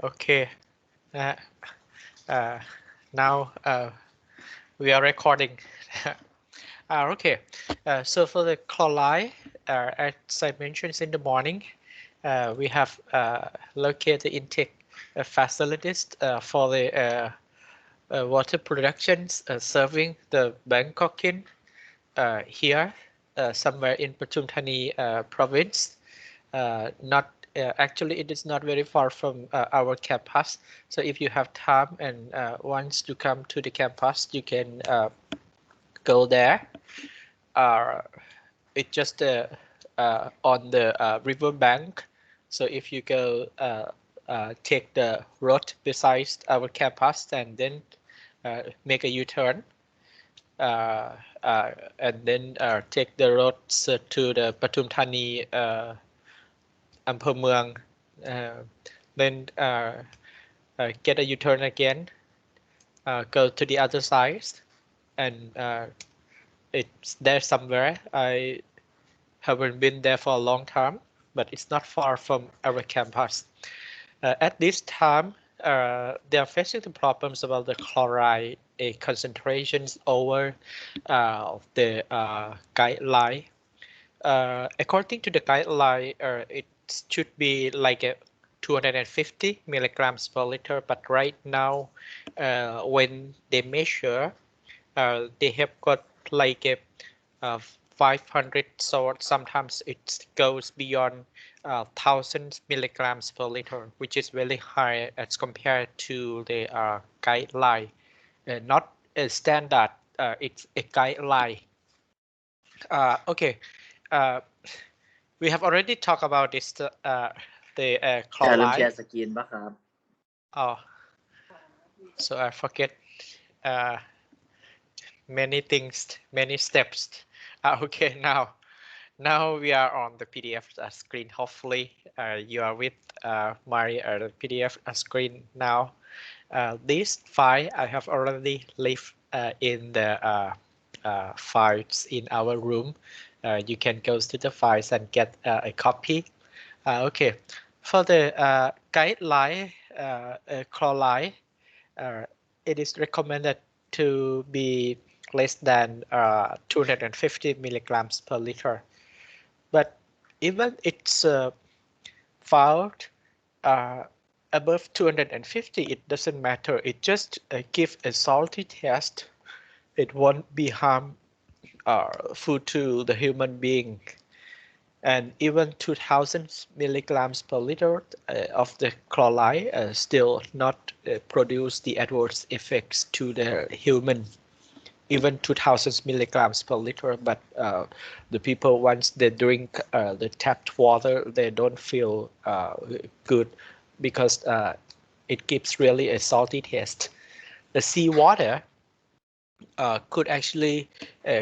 Okay. Uh, uh, Now we are recording. Okay. So for the chloride, as I mentioned in the morning, we have located intake facilities for the water productions serving the Bangkokin here, somewhere in Pathum Thani province. Not Actually, it is not very far from our campus. So if you have time and wants to come to the campus, you can go there. Uh, it's just on the river bank. So if you go take the road besides our campus and then make a U-turn, uh, uh, and then take the road to the Pathum Thani อำเภอเมือง uh, then get a U-turn again, go to the other side, and it's there somewhere. I haven't been there for a long time, but it's not far from our campus. At this time, they are facing the problems about the chloride concentrations over the guideline. According to the guideline, it should be like a 250 milligrams per liter, but right now, when they measure, they have got like a 500, so sometimes it goes beyond 1000 milligrams per liter, which is very high as compared to the guideline. Not a standard, it's a guideline. Okay. Uh, we have already talked about this, the อย่าลืมแช chloride. ร์สกรีนป่ะครับ Oh, so I forget uh, many things, many steps. Okay, now we are on the PDF screen. Hopefully, you are with my PDF screen now. This file I have already left in the files in our room. You can go to the files and get a copy. Okay, for the guideline chloride, uh, it is recommended to be less than 250 milligrams per liter. But even it's found uh, above 250, it doesn't matter. It just gives a salty taste. It won't be harm food to the human being. And even 2000 milligrams per liter of the chloride still not produce the adverse effects to the human. Even 2000 milligrams per liter, but the people once they drink the tapped water, they don't feel good because it gives really a salty taste. The seawater could actually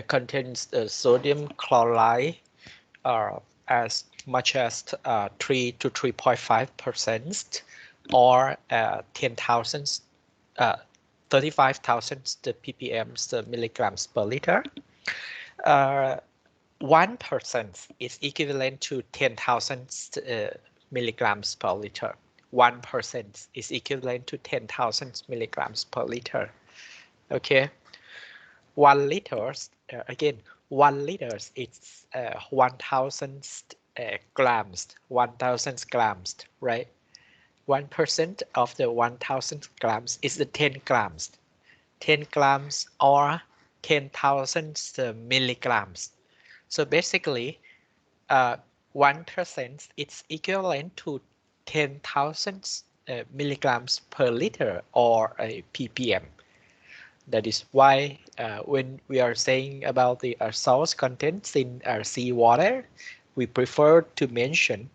contains sodium chloride as much as 3 to 3.5% or 10,000 uh, 35,000 ppm milligrams per liter. 1% is equivalent to 10,000 milligrams per liter. 1% is equivalent to 10,000 milligrams per liter. Okay, 1 liters again. 1 liters is 1,000 grams. 1,000 grams, right? 1% of the 1,000 grams is the 10 grams. 10 grams or 10,000 milligrams. So basically, 1% is equivalent to 10,000 milligrams per liter or a ppm. That is why when we are saying about the salt contents in seawater, we prefer to mention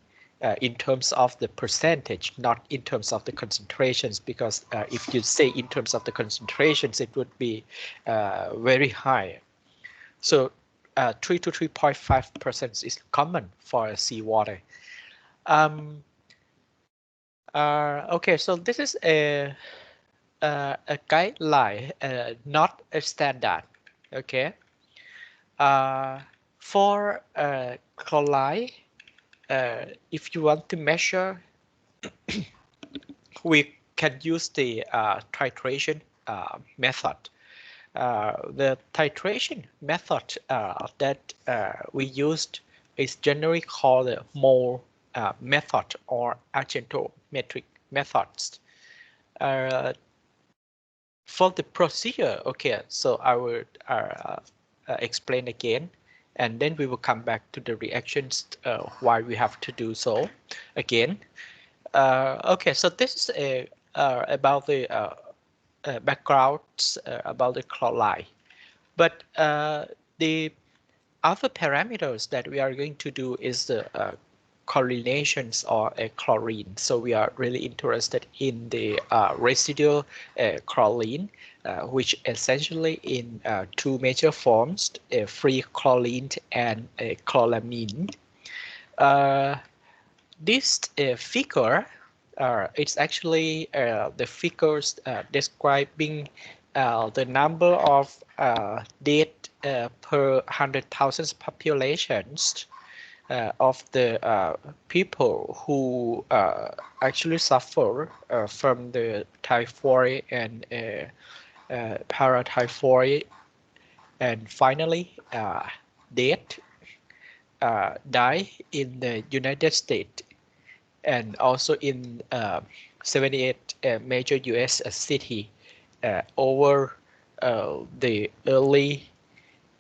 in terms of the percentage, not in terms of the concentrations, because if you say in terms of the concentrations, it would be very high. So 3 to 3.5% is common for seawater. Okay, so this is a guideline, not a standard. Okay. For chloride, if you want to measure we can use the titration method. The titration method that we used is generally called the mole method or argentometric methods. For the procedure, okay, so I will explain again, and then we will come back to the reactions why we have to do so again. Okay, so this is about the backgrounds about the chloride. But the other parameters that we are going to do is the correlations or chlorine. So we are really interested in the residual chlorine, which essentially in two major forms, free chlorine and chloramine. This figure, it's actually the figures describing the number of dead per 100,000 populations of the people who actually suffer from the typhoid and paratyphoid, and finally die in the United States and also in 78 major US city over the early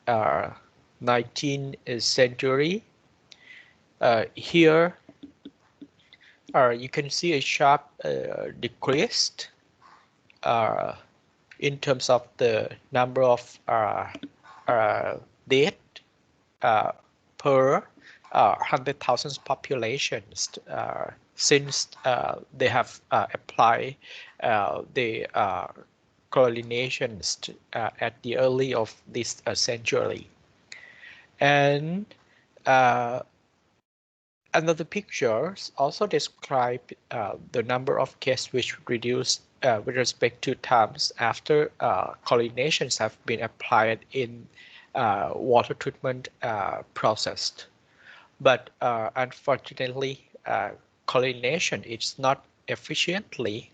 19th century. Here you can see a sharp decrease in terms of the number of dead per 100,000 populations since they have applied the correlations at the early of this century. And another picture also describe the number of cases which reduced with respect to times after chlorinations have been applied in water treatment process. But unfortunately, chlorination is not efficiently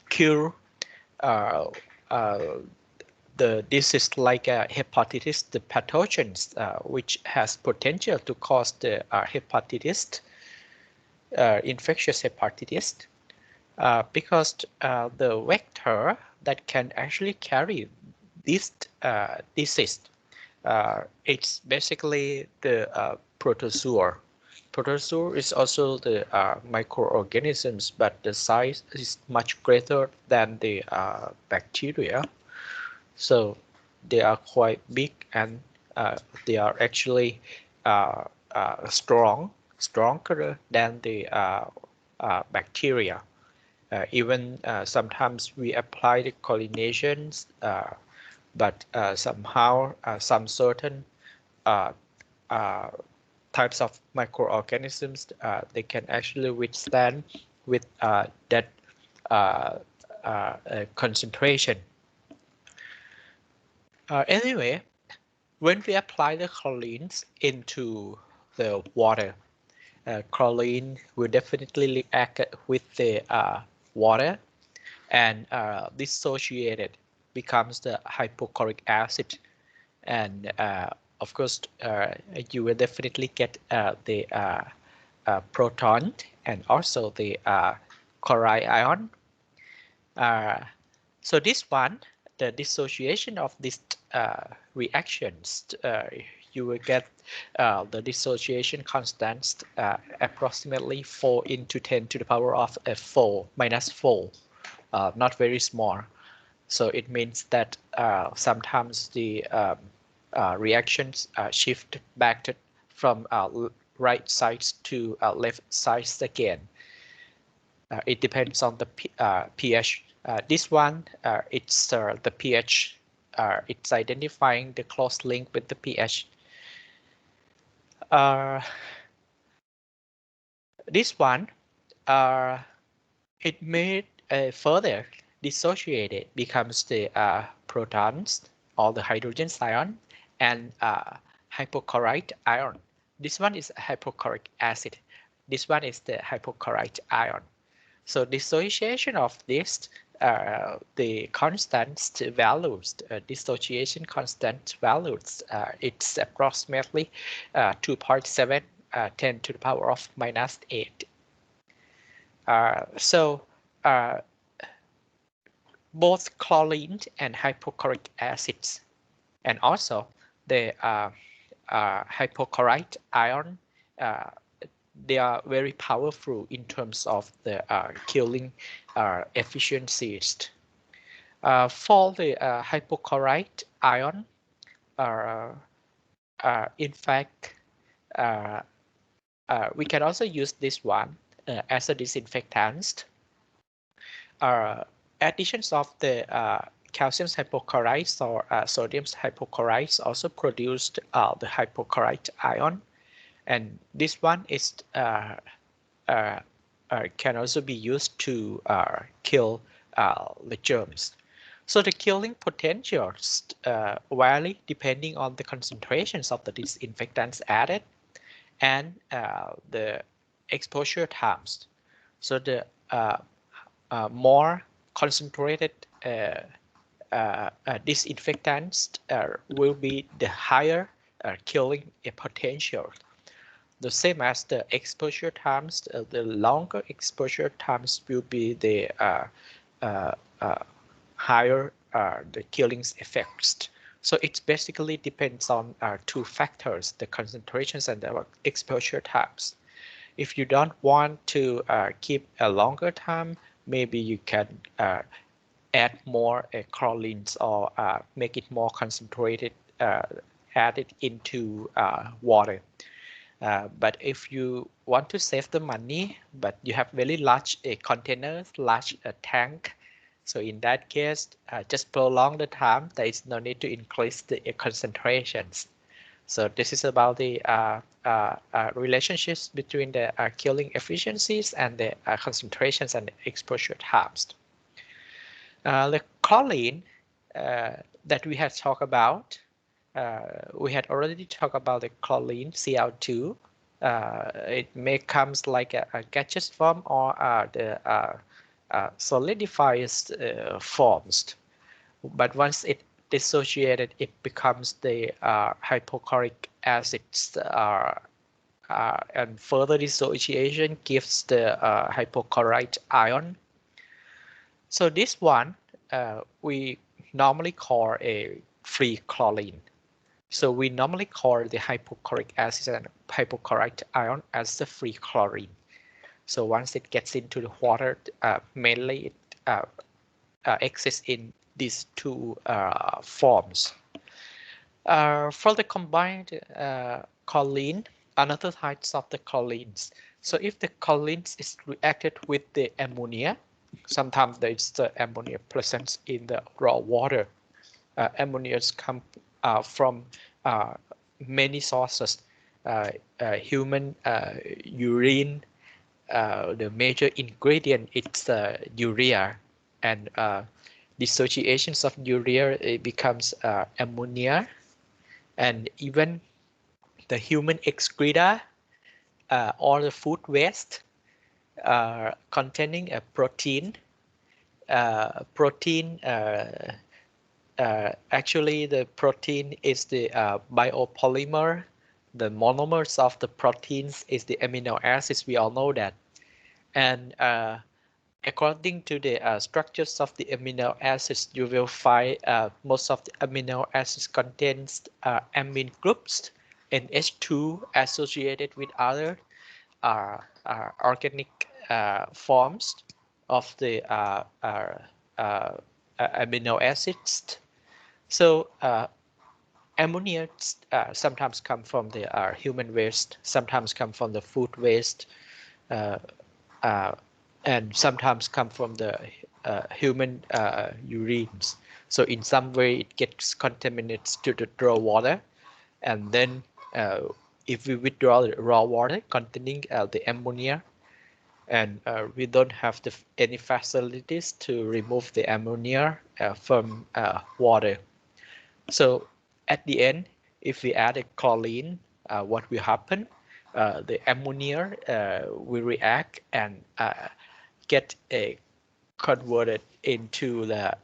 cure the disease like hepatitis, the pathogens which has potential to cause the hepatitis, infectious hepatitis, because the vector that can actually carry this disease, it's basically the protozoa. Protozoa is also the microorganisms, but the size is much greater than the bacteria. So they are quite big, and they are actually stronger than the bacteria. Even sometimes we apply the chlorination, but somehow some certain types of microorganisms they can actually withstand with that concentration. Anyway, when we apply the chlorines into the water, chlorine will definitely react with the water, and dissociated becomes the hypochloric acid, and of course you will definitely get the proton and also the chloride ion. So this one, the dissociation of these reactions, you will get the dissociation constants approximately 4 into 10 to the power of 4 minus 4, not very small. So it means that sometimes the reactions shift back from right sides to left sides again. It depends on the pH. This one, it's the pH. It's identifying the close link with the pH. This one, it made further dissociated becomes the protons or the hydrogen ion and hypochlorite ion. This one is hypochloric acid. This one is the hypochlorite ion. So dissociation of this, the constant values, dissociation constant values, it's approximately 2.7 10 to the power of -8. So both chlorine and hypochloric acids, and also the hypochlorite ion, they are very powerful in terms of the killing efficiencies. For the hypochlorite ion, in fact, we can also use this one as a disinfectant. Additions of the calcium hypochlorite or sodium hypochlorite also produced the hypochlorite ion, and this one is can also be used to kill the germs. So the killing potentials vary depending on the concentrations of the disinfectants added and the exposure times. So the more concentrated disinfectants will be the higher killing potential. The same as the exposure times, the longer exposure times will be the higher the killing effects. So it basically depends on two factors, the concentrations and the exposure times. If you don't want to keep a longer time, maybe you can add more chlorines or make it more concentrated, add it into water. But if you want to save the money, but you have very large containers, large tank, so in that case, just prolong the time. There is no need to increase the concentrations. So this is about the relationships between the killing efficiencies and the concentrations and exposure times. The chlorine that we had talked about, we had already talked about the chlorine Cl2. It may comes like a gaseous form or the solidified forms. But once it dissociated, it becomes the hypochloric acids, and further dissociation gives the hypochlorite ion. So this one we normally call a free chlorine. So we normally call the hypochloric acid and hypochlorite ion as the free chlorine. So once it gets into the water, mainly it exists in these two forms. For the combined choline, another types of the cholines. So if the cholines is reacted with the ammonia, sometimes there is the ammonia present in the raw water. Ammonias come from many sources. Human urine, the major ingredient is urea, and dissociations of urea, it becomes ammonia, and even the human excreta or the food waste containing a protein. Actually, the protein is the biopolymer. The monomers of the proteins is the amino acids. We all know that. And according to the structures of the amino acids, you will find most of the amino acids contains amine groups and H2 associated with other organic forms of the amino acids. So ammonia sometimes come from the human waste, sometimes come from the food waste, and sometimes come from the human urines. So in some way it gets contaminated to the raw water, and then if we withdraw the raw water containing the ammonia, and we don't have any facilities to remove the ammonia from water. So at the end, if we add a chlorine, what will happen? the ammonia will react and get converted into the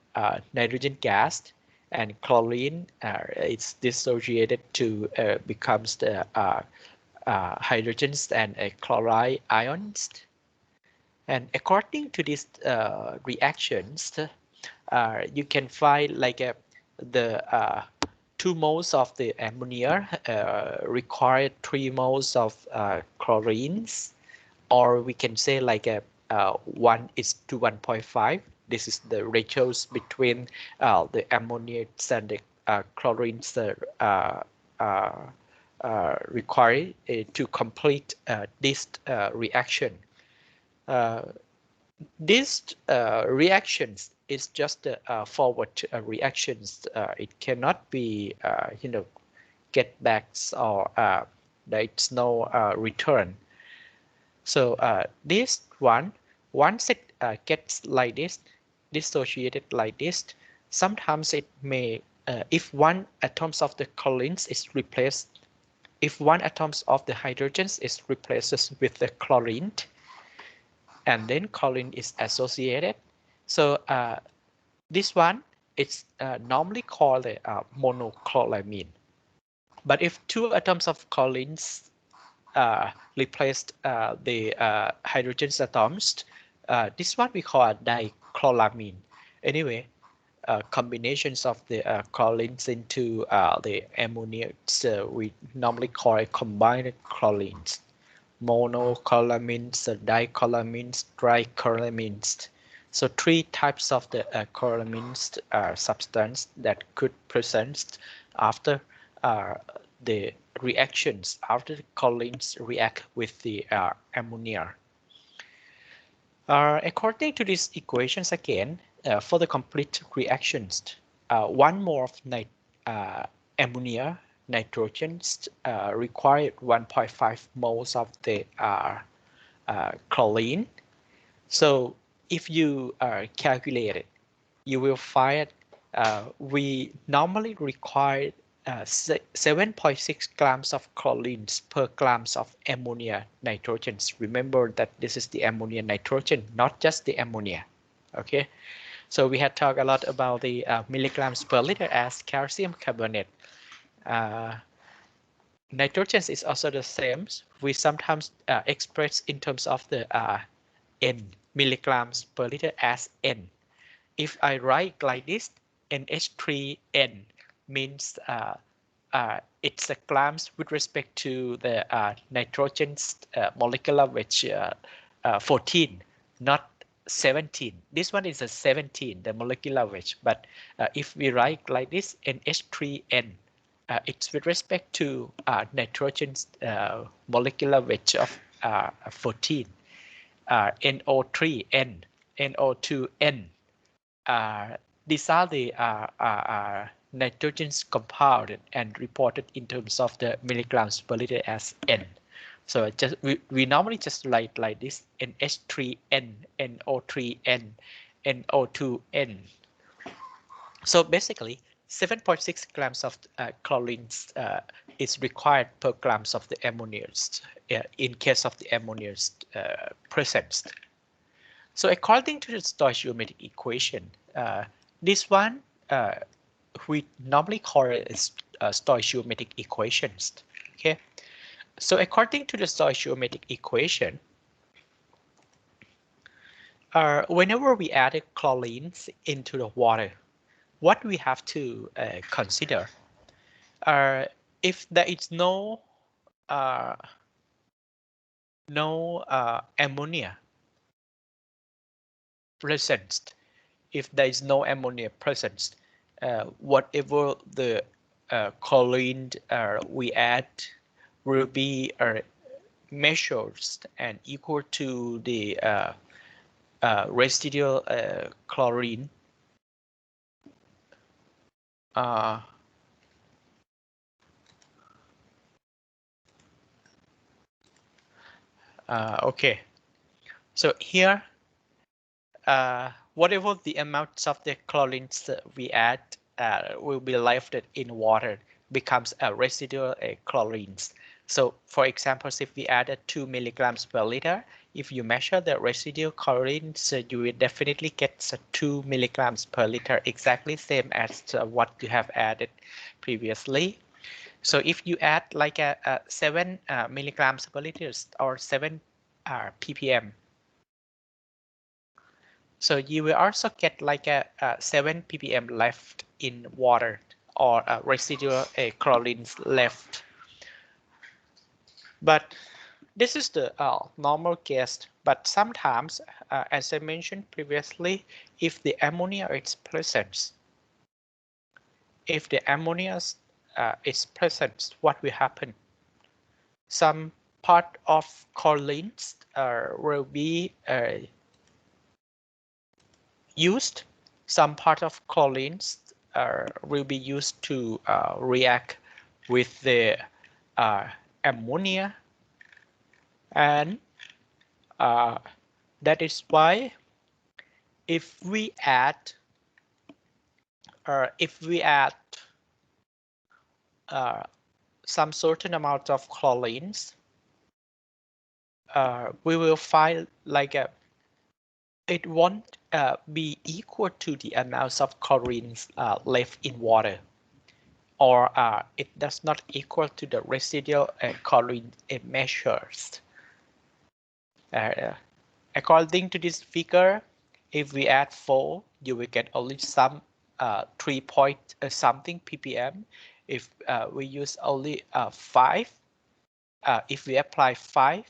nitrogen gas, and chlorine it's dissociated to becomes the hydrogens and chloride ions. And according to these reactions, you can find like the 2 moles of the ammonia require 3 moles of chlorines, or we can say like 1 is to 1.5. This is the ratios between the ammonia and the chlorines required to complete this reaction. These reactions is just forward reactions. It cannot be, get backs, or there's no return. So this one, once it gets like this, dissociated like this, sometimes it may, if one atoms of the chlorines is replaced, if one atoms of the hydrogens is replaced with the chlorine, and then chlorine is associated. So this one is normally called a monochloramine. But if 2 atoms of chlorines replaced the hydrogen atoms, this one we call dichloramine. Anyway, combinations of the chlorines into the ammonia, we normally call it combined chlorines. Monochloramines, dichloramines, trichloramines. So 3 types of the chloramines substance that could present after the reactions, after the chlorines react with the ammonia. According to these equations again, for the complete reactions, 1 mole of ammonia nitrogens required 1.5 moles of the chlorine. So if you calculate it, you will find we normally require 7.6 grams of chlorines per grams of ammonia nitrogens. Remember that this is the ammonia nitrogen, not just the ammonia. Okay, so we had talked a lot about the milligrams per liter as calcium carbonate. Nitrogen is also the same. We sometimes express in terms of the N, milligrams per liter, as N. If I write like this, NH3N means it's a grams with respect to the nitrogen's molecular weight 14, not 17. This one is a 17, the molecular weight. But if we write like this, NH3N, it's with respect to nitrogen's molecular weight of 14. NO3N, NO2N. These are the nitrogen's compound and reported in terms of the milligrams per liter as N. So just we normally just write like this: NH3N, NO3N, NO2N. So basically, 7.6 grams of chlorine is required per grams of the ammonias in case of the ammonia's presence. So according to the stoichiometric equation, this one we normally call it as stoichiometric equations. Okay, so according to the stoichiometric equation, whenever we add chlorines into the water, what we have to consider, if there is no ammonia present, if there is no ammonia present, whatever the chlorine we add will be measured and equal to the residual chlorine okay, so here whatever the amounts of the chlorines we add will be left in water, becomes a residual chlorines. So for example, if we added 2 milligrams per liter, if you measure the residual chlorine, so you will definitely get 2 milligrams per liter, exactly same as what you have added previously. So if you add like a 7 milligrams per liter or 7 ppm, so you will also get like a 7 ppm left in water, or residual chlorine left. But this is the normal case. But sometimes, as I mentioned previously, if the ammonia is present, is present, what will happen? Some part of chlorine will be used. Some part of chlorine will be used to react with the ammonia, and that is why if we add some certain amount of chlorines, we will find like it won't be equal to the amounts of chlorines left in water, or it does not equal to the residual chlorine measures. According to this figure, if we add 4, you will get only some 3 point something ppm. If we use only 5, if we apply 5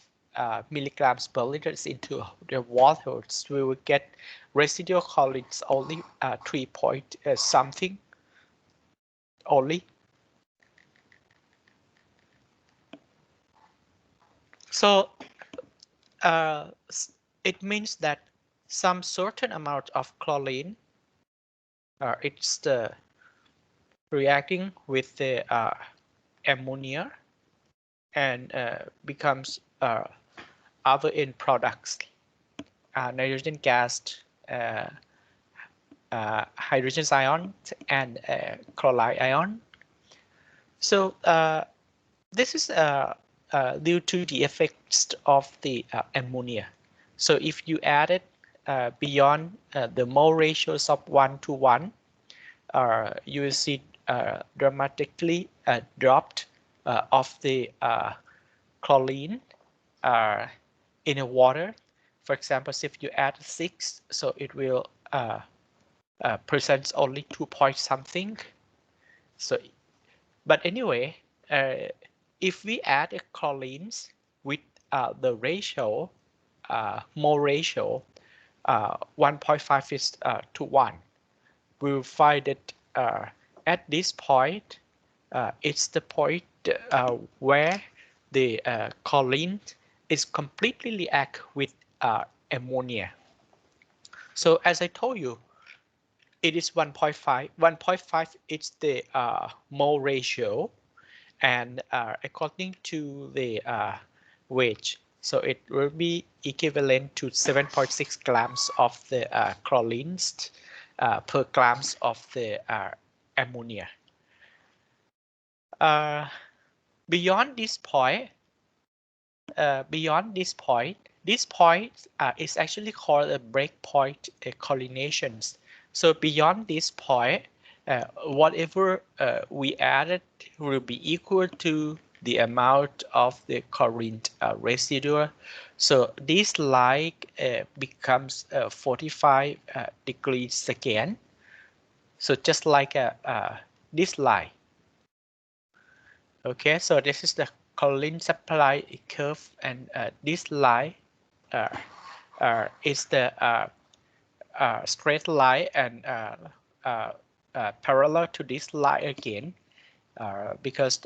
milligrams per liter into the water, we will get residual chlorines only 3 point something only. So it means that some certain amount of chlorine, it's the reacting with the ammonia and becomes other end products, nitrogen gas, hydrogen ion, and chloride ion. So this is due to the effects of the ammonia. So if you add it beyond the mole ratios of 1:1, you will see dramatically dropped of the chlorine in the water. For example, if you add 6, so it will present only 2 point something. So, but anyway, if we add chlorines with the ratio, mole ratio 1.5 is to 1, we'll find that at this point, it's the point where the chlorine is completely react with ammonia. So as I told you, it is 1.5. 1.5 is the mole ratio, and according to the weight, so it will be equivalent to 7.6 grams of the chlorines per grams of the ammonia. Beyond this point, this point is actually called a breakpoint chlorination. So beyond this point, whatever we added will be equal to the amount of the chlorine residue. So this line becomes 45 degrees again. So just like this line. Okay, so this is the chlorine supply curve, and this line is the straight line and parallel to this line again, because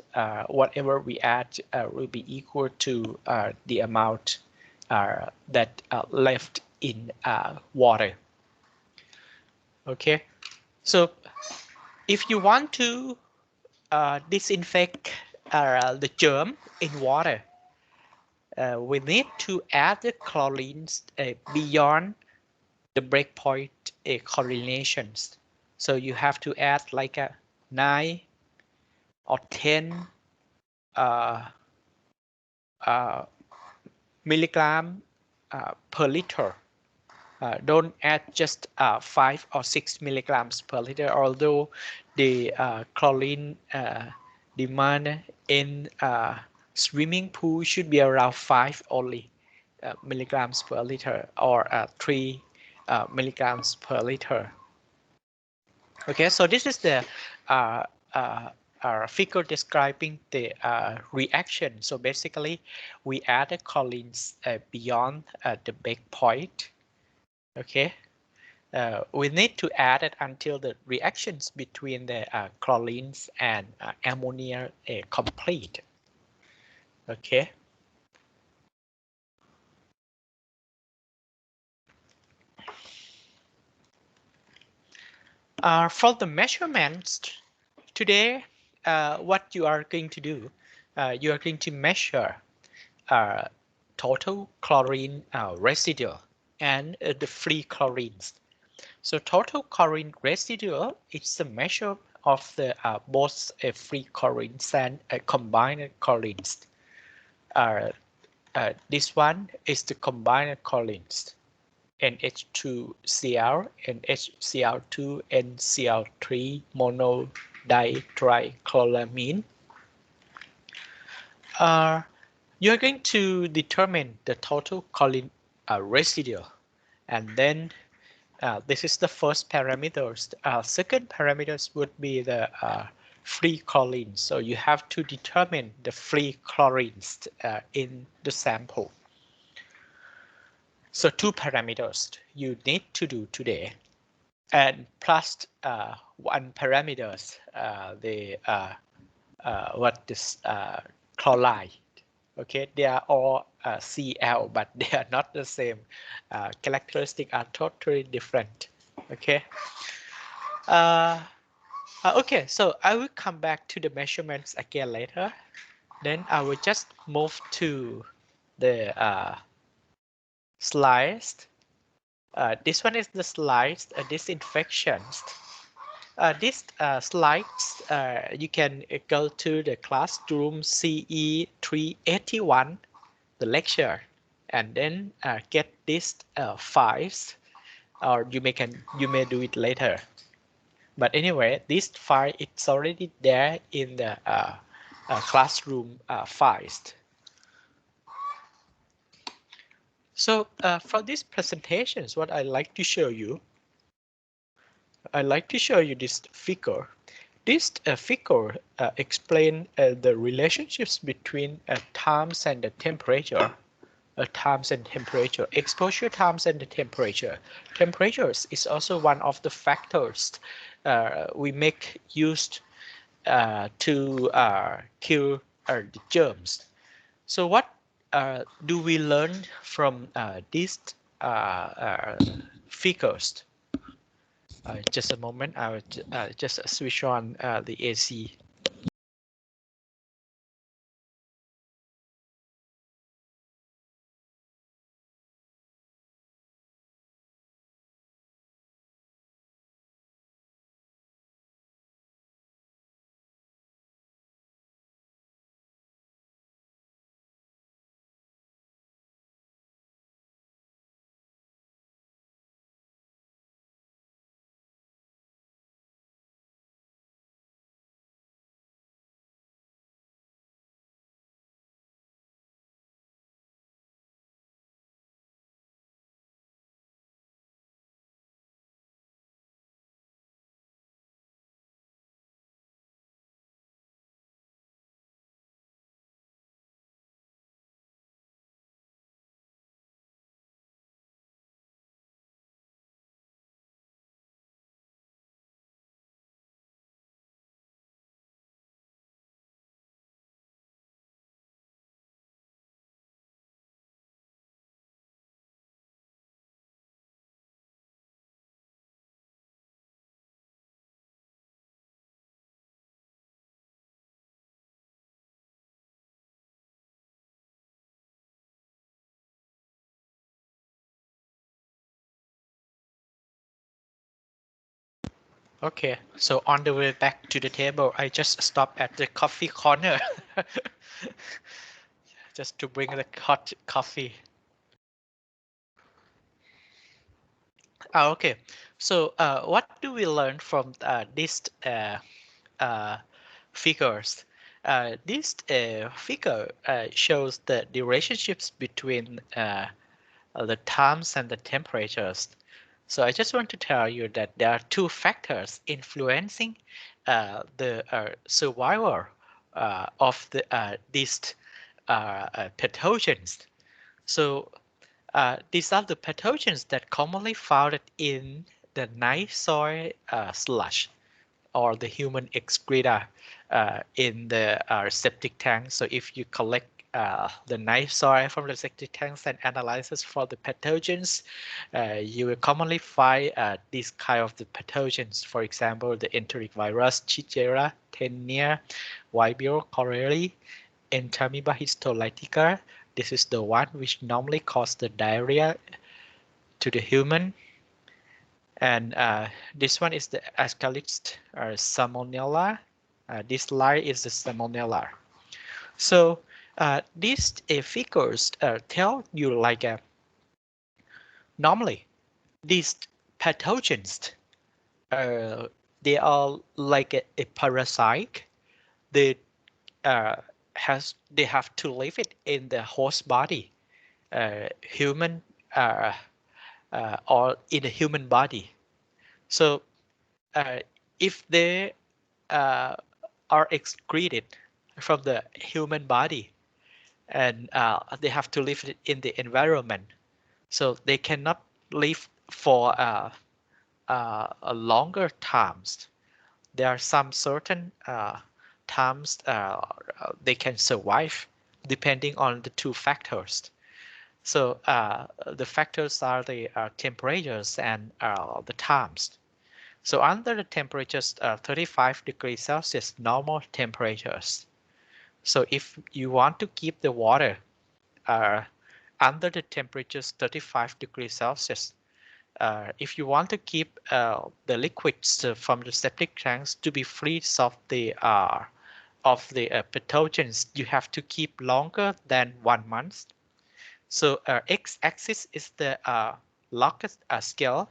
whatever we add will be equal to the amount that left in water. Okay, so if you want to disinfect the germ in water, we need to add the chlorines beyond the breakpoint chlorinations. So you have to add like a 9 or 10 milligram per liter. Don't add just 5 or 6 milligrams per liter, although the chlorine demand in swimming pool should be around 5 only milligrams per liter, or 3 milligrams per liter. Okay, so this is the figure describing the reaction. So basically, we add the chlorines beyond the break point. Okay, we need to add it until the reactions between the chlorines and ammonia complete. Okay. For the measurements today, what you are going to do, you are going to measure total chlorine residue and the free chlorines. So total chlorine residual is the measure of the both free chlorines and combined chlorines. This one is the combined chlorines. NH2Cl, NHCl2, NCl3 monoditricloramine. You're going to determine the total chlorine residue, and then this is the first parameters. Second parameters would be the free chlorine. So you have to determine the free chlorines in the sample. So 2 parameters you need to do today, and plus 1 parameters, what is chloride. Okay, they are all Cl, but they are not the same. Characteristics are totally different. Okay. Okay, so I will come back to the measurements again later. Then I will just move to the slides. This one is the slides disinfections. This slides, you can go to the classroom CE 381, the lecture, and then get these files, or you may do it later. But anyway, this file it's already there in the classroom files. So for these presentations, what I like to show you, this figure. This figure explains the relationships between times and the temperature. Times and temperature, exposure times and the temperature. Temperatures is also one of the factors we make use to kill the germs. So what do we learn from these figures? Just a moment, I will just switch on the AC. Okay, so on the way back to the table, I just stopped at the coffee corner just to bring the hot coffee. Okay, so what do we learn from these uh, figures? This figure shows the relationships between the times and the temperatures. So I just want to tell you that there are two factors influencing the survival of these pathogens. So these are the pathogens that commonly found in the night soil slush or the human excreta in the septic tank. So if you collect the night soil from the septic tanks and analysis for the pathogens, you will commonly find these kind of the pathogens. For example, the enteric virus, Shigella, Tenia, Vibrio cholerae, Entamoeba histolytica. This is the one which normally causes the diarrhea to the human. And this one is the Ascaris salmonella. This line is the salmonella. So these figures tell you like normally these pathogens they are like a parasite. They they have to live it in the host body, human or in a human body. So if they are excreted from the human body and they have to live in the environment, so they cannot live for a longer times. There are some certain times they can survive depending on the two factors. So the factors are the temperatures and the times. So under the temperatures 35 degrees Celsius, normal temperatures. So if you want to keep the water under the temperatures 35 degrees Celsius, if you want to keep the liquids from the septic tanks to be free of the pathogens, you have to keep longer than 1 month. So x-axis is the log scale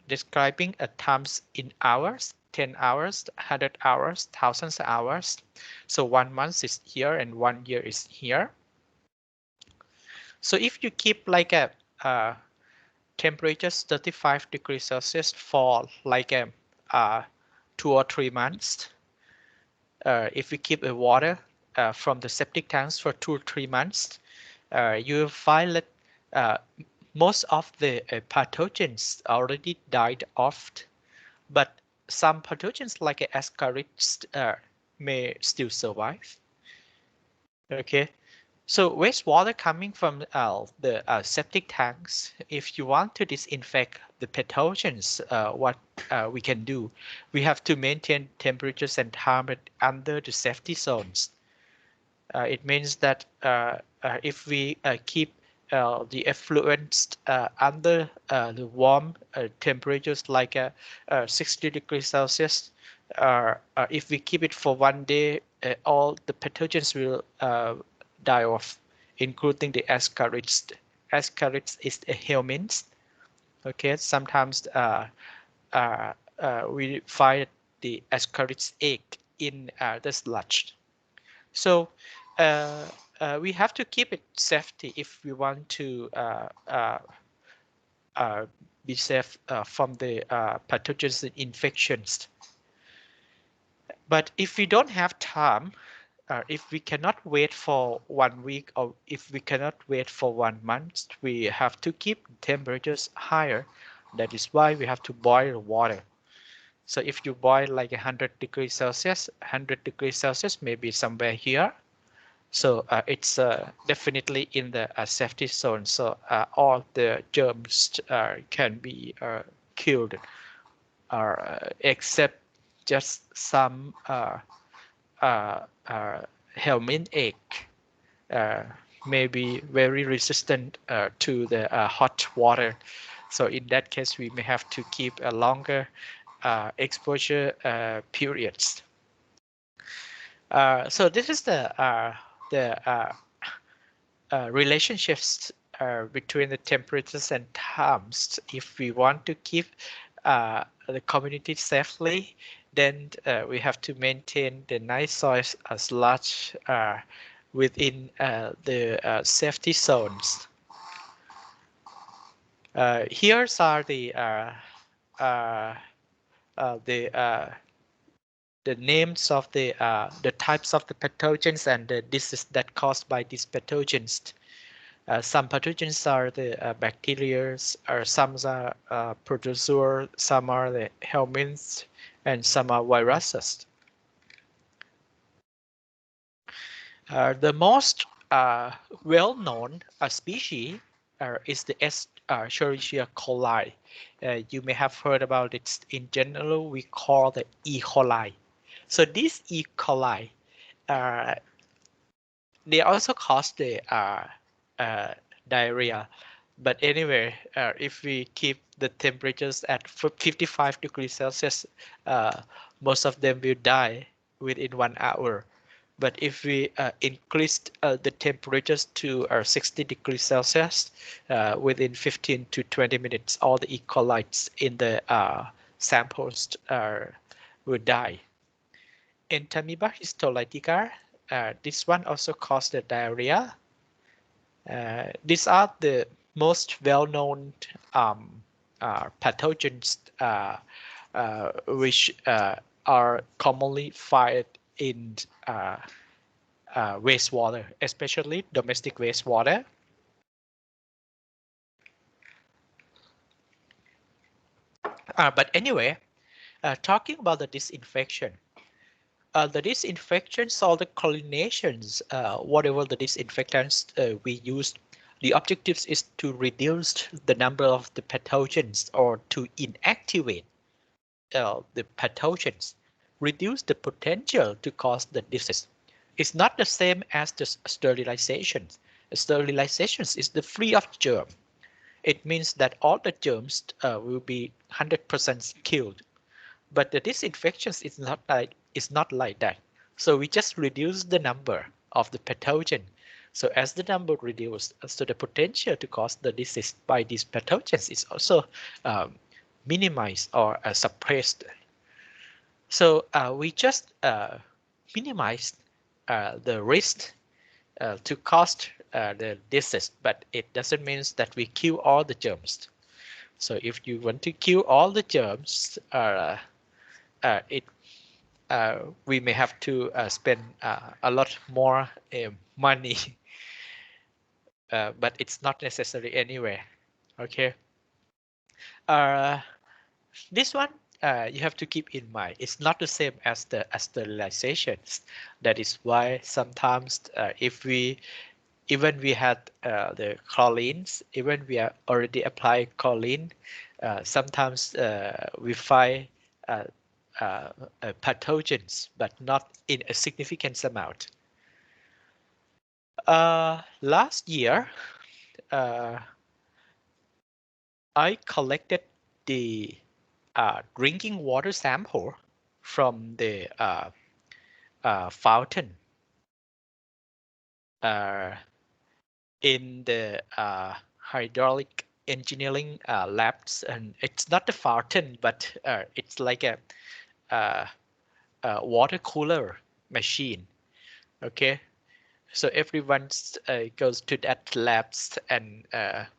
describing times in hours, 10 hours, 100 hours, thousands of hours. So 1 month is here and 1 year is here. So if you keep like a temperatures 35 degrees Celsius for like 2 or 3 months, if we keep the water from the septic tanks for 2 or 3 months, you will find that most of the pathogens already died off, but some pathogens like Ascaris may still survive. Okay, so wastewater coming from the septic tanks, if you want to disinfect the pathogens, what we can do, we have to maintain temperatures and temperature under the safety zones. It means that if we keep the effluents under the warm temperatures like 60 degrees Celsius, if we keep it for 1 day, all the pathogens will die off, including the Ascaris. Ascaris is a helminth. Okay, sometimes we find the Ascaris egg in the sludge. So we have to keep it safety if we want to be safe from the pathogens and infections. But if we don't have time, if we cannot wait for 1 week or if we cannot wait for 1 month, we have to keep temperatures higher. That is why we have to boil water. So if you boil like 100 degrees Celsius, 100 degrees Celsius, maybe somewhere here. So it's definitely in the safety zone. So all the germs can be killed, except just some helminth egg may be very resistant to the hot water. So in that case, we may have to keep a longer exposure periods. So this is the relationships between the temperatures and times. If we want to keep the community safely, then we have to maintain the night soils as large within the safety zones. Here's are uh, the names of the types of the pathogens and the disease that caused by these pathogens. Some pathogens are the bacteria, or some are protozoa, some are the helminths, and some are viruses. The most well-known species is the Escherichia coli. You may have heard about it. In general, we call the E. coli. So this E. coli, they also cause the diarrhea. But anyway, if we keep the temperatures at 55 degrees Celsius, most of them will die within 1 hour. But if we increased the temperatures to 60 degrees Celsius within 15 to 20 minutes, all the E. coli in the samples will die. Entamoeba histolytica, this one also causes the diarrhea. These are the most well-known pathogens which are commonly found in wastewater, especially domestic wastewater. But anyway, talking about the disinfection. The disinfectants or the chlorinations, whatever the disinfectants we use, the objective is to reduce the number of the pathogens or to inactivate the pathogens, reduce the potential to cause the disease. It's not the same as the sterilization. Sterilization is the free of germ. It means that all the germs will be 100% killed. But the disinfections is not like that. So we just reduce the number of the pathogen. So as the number reduced, so the potential to cause the disease by these pathogens is also minimized or suppressed. So we just minimize the risk to cause the disease, but it doesn't mean that we kill all the germs. So if you want to kill all the germs, we may have to spend a lot more money, but it's not necessary anyway. Okay. This one you have to keep in mind. It's not the same as the sterilizations. That is why sometimes if we even we had the chlorines, even we are already apply chlorine, sometimes we find pathogens, but not in a significant amount. Last year, I collected the drinking water sample from the fountain in the hydraulic engineering labs, and it's not the fountain, but it's like a water cooler machine. Okay, so everyone goes to that labs, and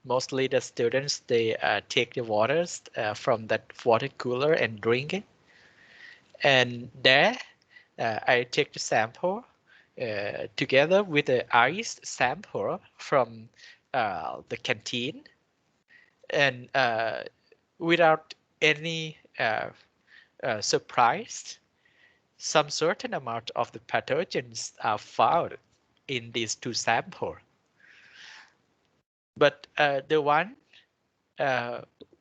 mostly the students, they take the waters from that water cooler and drink it. And there I take the sample together with the ice sample from the canteen, and without any surprise, some certain amount of the pathogens are found in these two samples. But the one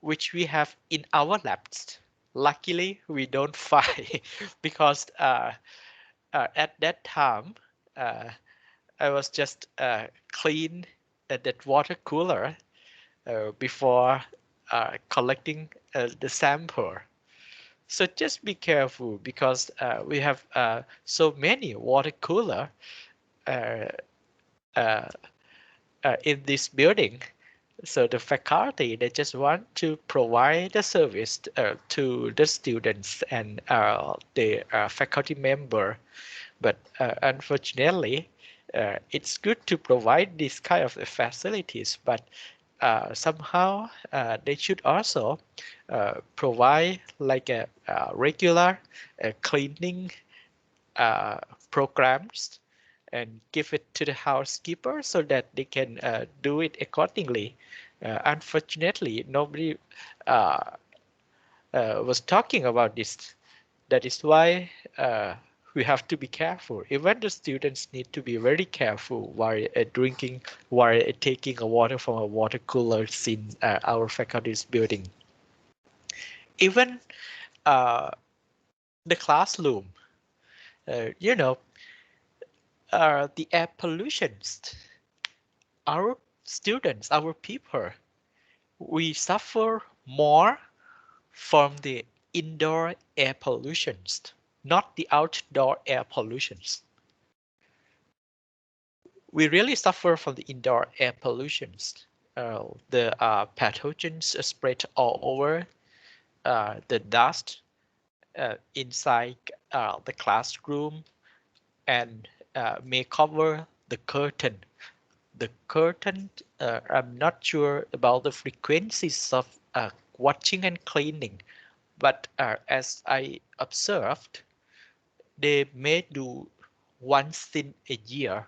which we have in our labs, luckily we don't find, because at that time I was just clean that water cooler before collecting the sample. So just be careful because we have so many water cooler uh, uh, in this building. So the faculty, they just want to provide the service to the students and the faculty member. But unfortunately, it's good to provide this kind of facilities, but somehow they should also provide like a regular cleaning uh, programs and give it to the housekeeper so that they can do it accordingly. Unfortunately, nobody uh, was talking about this. That is why we have to be careful. Even the students need to be very careful while drinking, while taking a water from a water cooler in our faculty's building. Even the classroom, you know, the air pollutions. Our students, our people, we suffer more from the indoor air pollutions, not the outdoor air pollutions. We really suffer from the indoor air pollutions. The pathogens spread all over, the dust inside the classroom and may cover the curtain. The curtain, I'm not sure about the frequencies of watching and cleaning, but as I observed, they may do once in a year,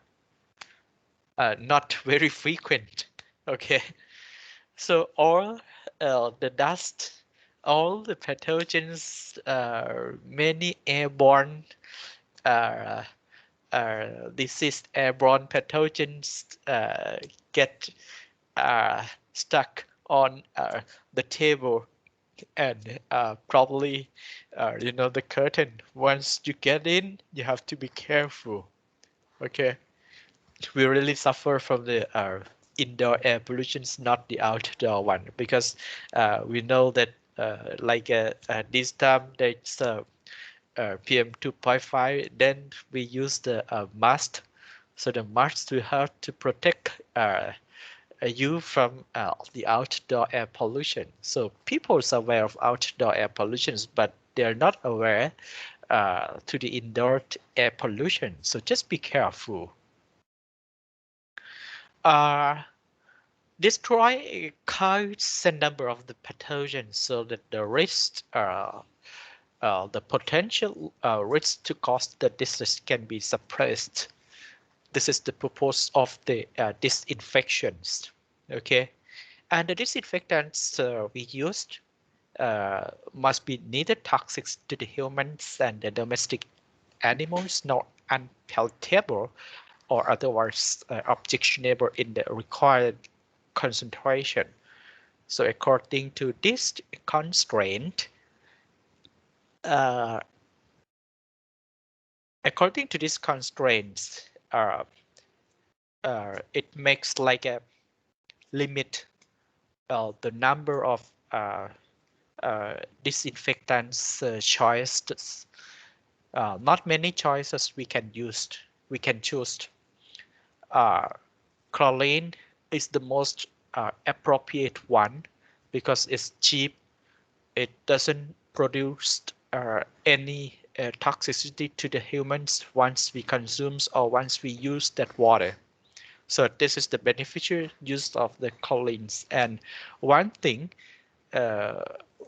not very frequent. Okay, so all the dust, all the pathogens, many airborne uh, disease, airborne pathogens get stuck on the table and probably the curtain. Once you get in, you have to be careful. Okay, we really suffer from the indoor air pollutions, not the outdoor one, because we know that this time there's PM 2.5. Then we use the mask. So the mask will help to protect you from the outdoor air pollution. So people are aware of outdoor air pollutions, but they're not aware to the indoor air pollution. So just be careful. Destroy counts the number of the pathogens so that the risk, the potential risk to cause the disease can be suppressed. This is the purpose of the disinfections. Okay, and the disinfectants we used must be neither toxic to the humans and the domestic animals nor unpalatable or otherwise objectionable in the required concentration. So according to this constraint, uh, according to these constraints, it makes like a limit the number of disinfectants choices. Not many choices we can choose. Uh, Chlorine is the most appropriate one because it's cheap. It doesn't produce any toxicity to the humans once we consume or once we use that water. So this is the beneficial use of the chlorines. And one thing uh,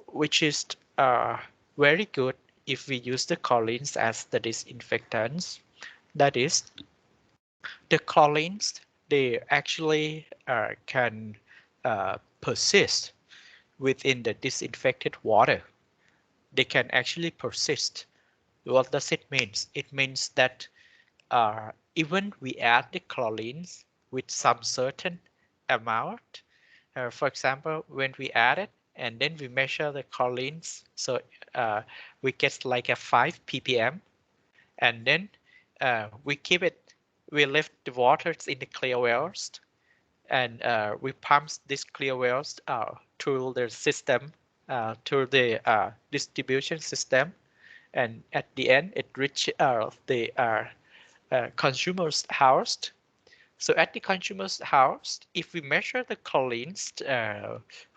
which is very good if we use the chlorines as the disinfectants, that is the chlorines, they actually can persist within the disinfected water. They can actually persist. What does it mean? It means that even we add the chlorines with some certain amount. For example, when we add it and then we measure the chlorines, so we get like a 5 ppm, and then we keep it, we left the waters in the clear wells, and we pump this clear wells through the system to the distribution system, and at the end it reaches the consumer's house. So at the consumer's house, if we measure the chlorines,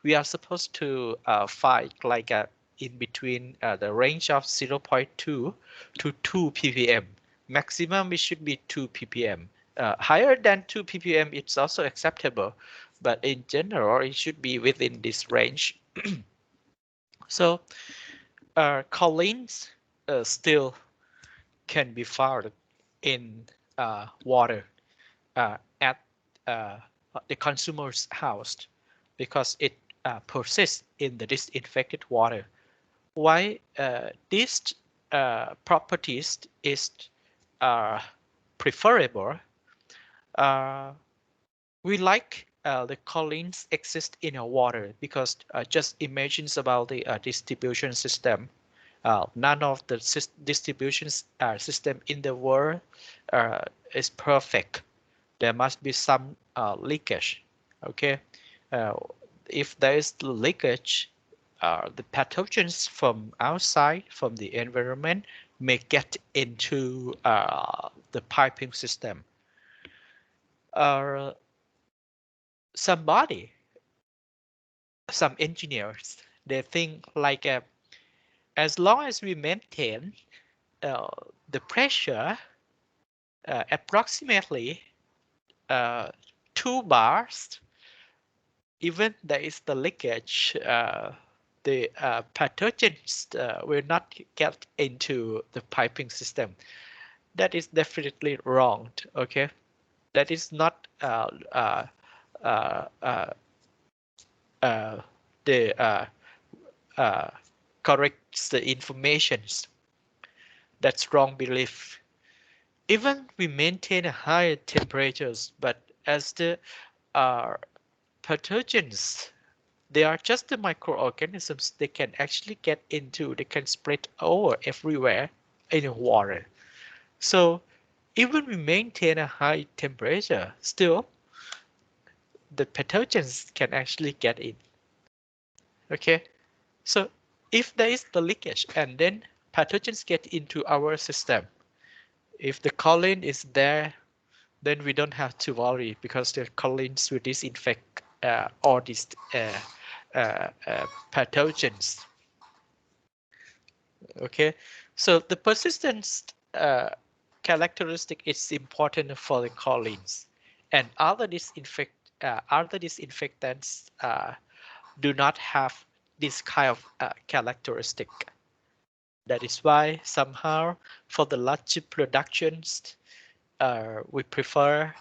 we are supposed to find like in between the range of 0.2 to 2 ppm. Maximum it should be 2 ppm. Higher than 2 ppm, it's also acceptable, but in general, it should be within this range. So chlorines still can be found in water at the consumer's house because it persists in the disinfected water. Why these properties is preferable? We like the chlorines exist in our water because just imagine about the distribution system. None of the distribution system in the world is perfect. There must be some leakage. Okay, uh, if there is leakage, the pathogens from outside, from the environment, may get into the piping system. Somebody, some engineers, they think like as long as we maintain the pressure approximately 2 bars, even there is the leakage, the pathogens will not get into the piping system. That is definitely wrong. Okay, that is not the correct the informations. That's wrong belief. Even we maintain a higher temperatures, but as the uh, pathogens, they are just the microorganisms. They can actually get into, they can spread over everywhere in water. So even we maintain a high temperature, still the pathogens can actually get in. Okay, so if there is the leakage and then pathogens get into our system, if the chlorine is there, then we don't have to worry because the chlorines will disinfect all these pathogens. Okay, so the persistence characteristic is important for the chlorines, and other disinfectants do not have this kind of characteristic. That is why somehow for the large productions, we prefer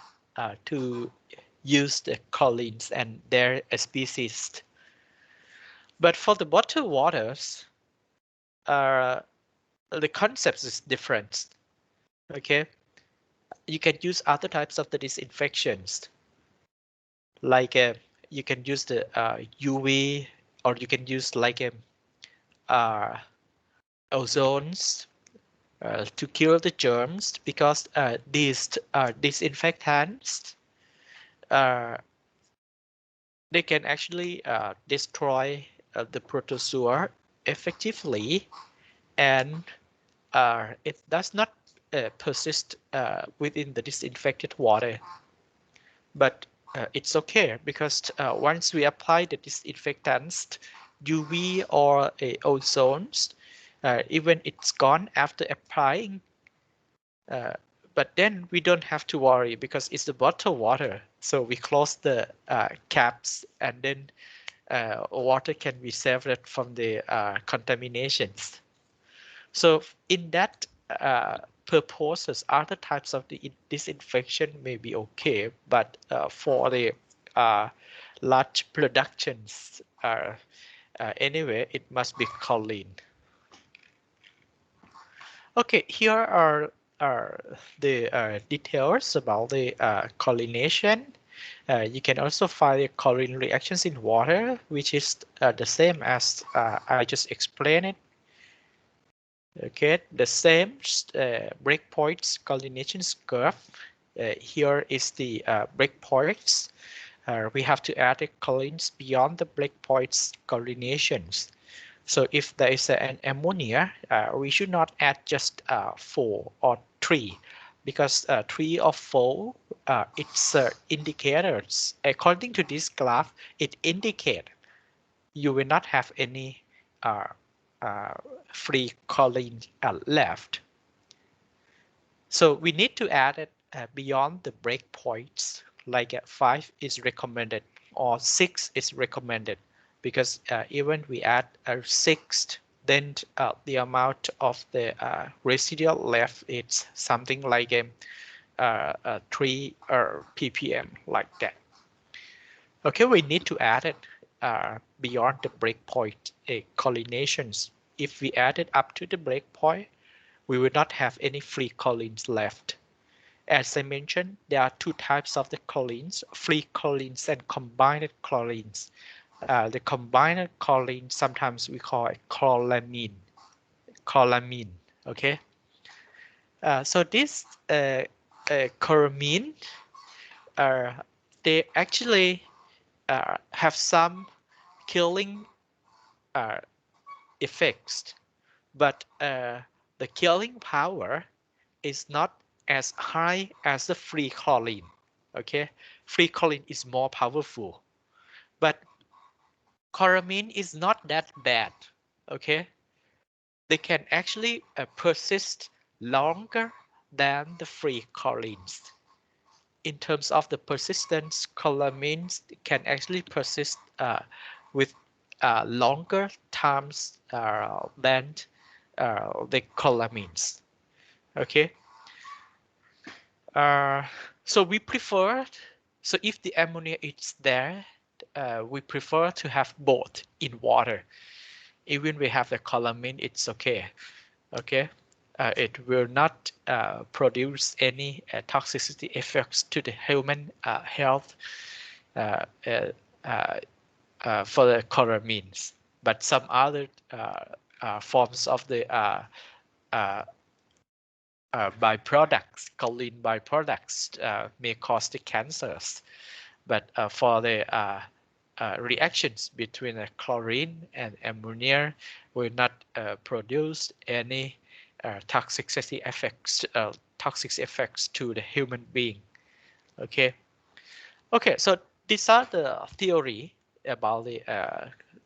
to use the chlorines and their species. But for the bottled waters, the concept is different. Okay, you can use other types of the disinfections, like you can use the UV, or you can use like ozones to kill the germs, because these disinfectants they can actually destroy the protozoa effectively, and it does not persist within the disinfected water. But it's okay because once we apply the disinfectants, UV or ozones, even it's gone after applying, but then we don't have to worry because it's the bottled water. So we close the caps, and then water can be saved from the contaminations. So in that purposes, other types of the disinfection may be okay, but for the large productions, anyway, it must be chlorine. Okay, here are the details about the chlorination. You can also find the chlorine reactions in water, which is the same as I just explained it. Okay, the same breakpoints chlorination curve. Here is the breakpoints. We have to add the chlorines beyond the breakpoints chlorinations. So if there is an ammonia, we should not add just 4 or 3, because 3 or 4, it's indicators. According to this graph, it indicates you will not have any uh, uh, free choline left. So we need to add it beyond the breakpoints, like 5 is recommended or 6 is recommended, because even we add a 6, then the amount of the residual left is something like 3 ppm, like that. Okay, we need to add it beyond the breakpoint collinations. If we add it up to the breakpoint, we will not have any free cholines left. As I mentioned, there are 2 types of the cholines, free cholines and combined cholines. The combined choline, sometimes we call it chloramine. Okay. So this chloramine, they actually have some killing effects, but the killing power is not as high as the free choline. Okay, free choline is more powerful, but chloramine is not that bad. Okay, they can actually persist longer than the free cholines. In terms of the persistence, chloramines can actually persist with longer times than the chloramines. Okay. So we prefer, so if the ammonia is there, we prefer to have both in water. Even we have the chloramine, it's okay. Okay, it will not produce any toxicity effects to the human health uh, uh, for the chloramines, but some other forms of the byproducts, choline byproducts, may cause the cancers. But for the reactions between chlorine and ammonia will not produce any toxicity effects, toxic effects to the human being. Okay. Okay. So these are the theory about the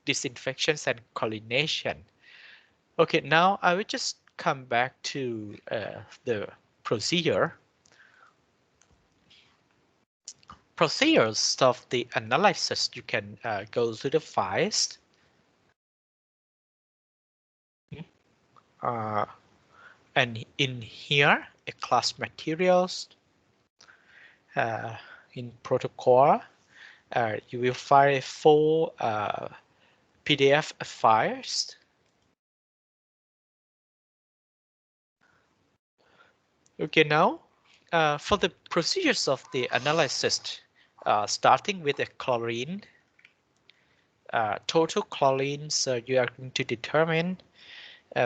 disinfections and chlorination. Okay. Now I will just come back to the procedure. Procedures of the analysis. You can go to the files. And in here, a class materials, in protocol, you will find 4 PDF files. Okay, now for the procedures of the analysis, starting with a chlorine, total chlorine, so you are going to determine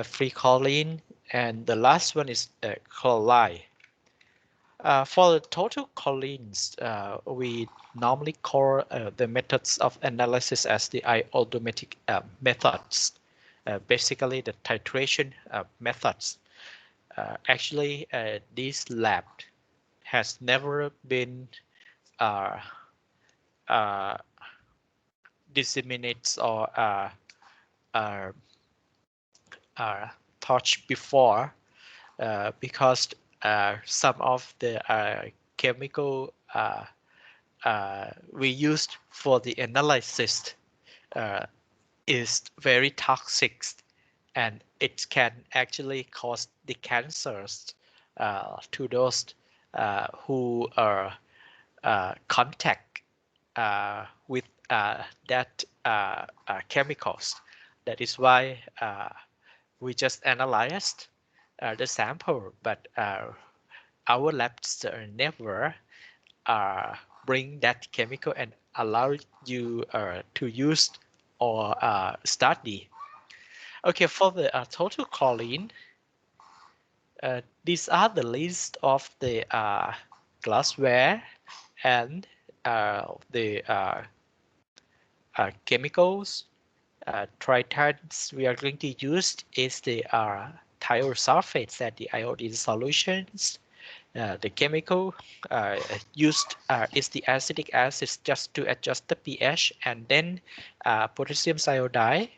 free chlorine, and the last one is chloride. For the total cholines, we normally call the methods of analysis as the iodometric methods, basically the titration methods. Actually, this lab has never been uh, uh, disseminated or touched before, because some of the chemical we used for the analysis is very toxic, and it can actually cause the cancers to those who are contact with that chemicals. That is why we just analyzed the sample, but our labs never bring that chemical and allow you to use or study. Okay, for the total chlorine, these are the list of the glassware and the chemicals tritons we are going to use is the thiosulfates and the iodine solutions. The chemical used is the acetic acid just to adjust the pH, and then potassium iodide.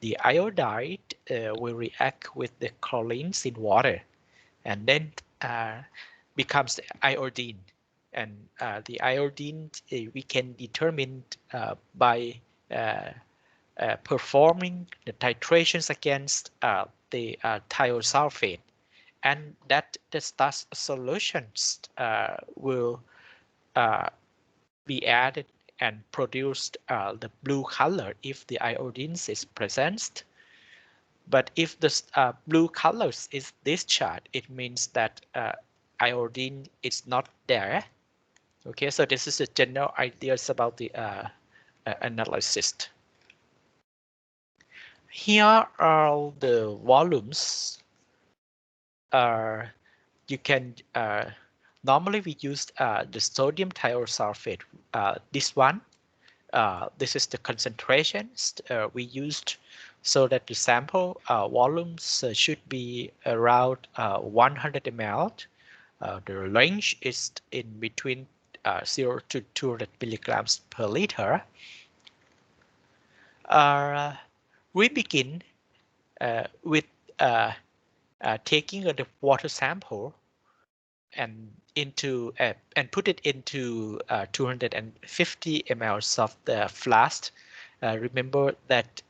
The iodide will react with the chlorines in water and then becomes iodine. And the iodine we can determine by performing the titrations against the thiosulfate, and that the starch solutions will be added and produced the blue color if the iodine is present. But if the blue colors is discharged, it means that iodine is not there. Okay, so this is the general ideas about the analysis. Here are the volumes. You can normally we use the sodium thiosulfate. This one, this is the concentrations we used, so that the sample volumes should be around 100 ml. The range is in between 0 to 200 milligrams per liter. We begin with taking the water sample and put it into 250 ml of the flask. Remember that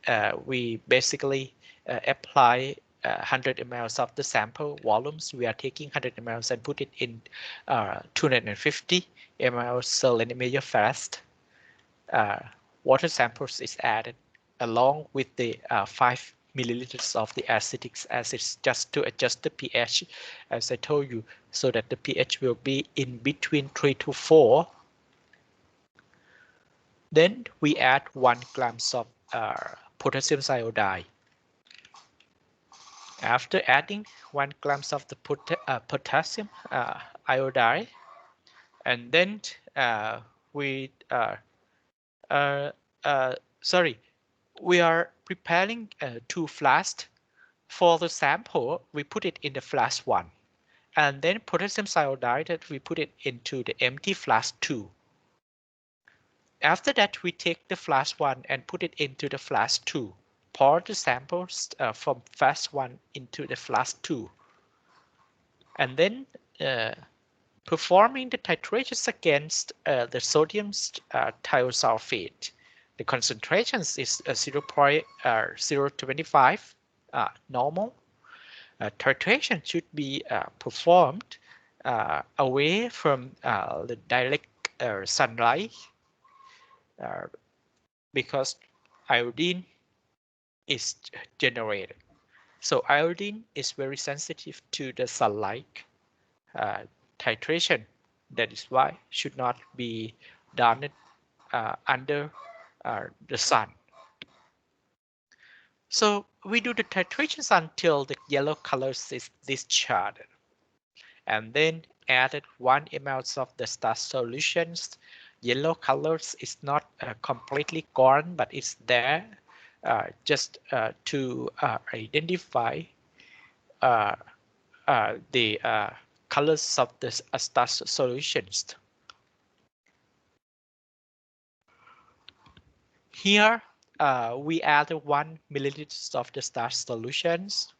we basically apply 100 ml of the sample volumes. We are taking 100 ml and put it in 250 ml selenium flask. Water samples is added along with the 5 milliliters of the acetic acid just to adjust the pH, as I told you, so that the pH will be in between 3 to 4. Then we add 1 grams of potassium iodide. After adding 1 grams of the potassium iodide, and then we we are preparing 2 flasks. For the sample, we put it in the flask 1, and then potassium iodide, we put it into the empty flask 2. After that, we take the flask 1 and put it into the flask 2. Pour the samples from flask 1 into the flask 2. And then performing the titrations against the sodium thiosulfate. The concentrations is 0.025 normal. Titration should be performed away from the direct sunlight because iodine is generated. So iodine is very sensitive to the sunlight titration. That is why should not be done under the sun. So we do the titrations until the yellow colors is discharged, and then added 1 ml of the starch solutions. Yellow colors is not completely gone, but it's there just to identify the colors of the starch solutions. Here we add 1 milliliter of the starch solutions.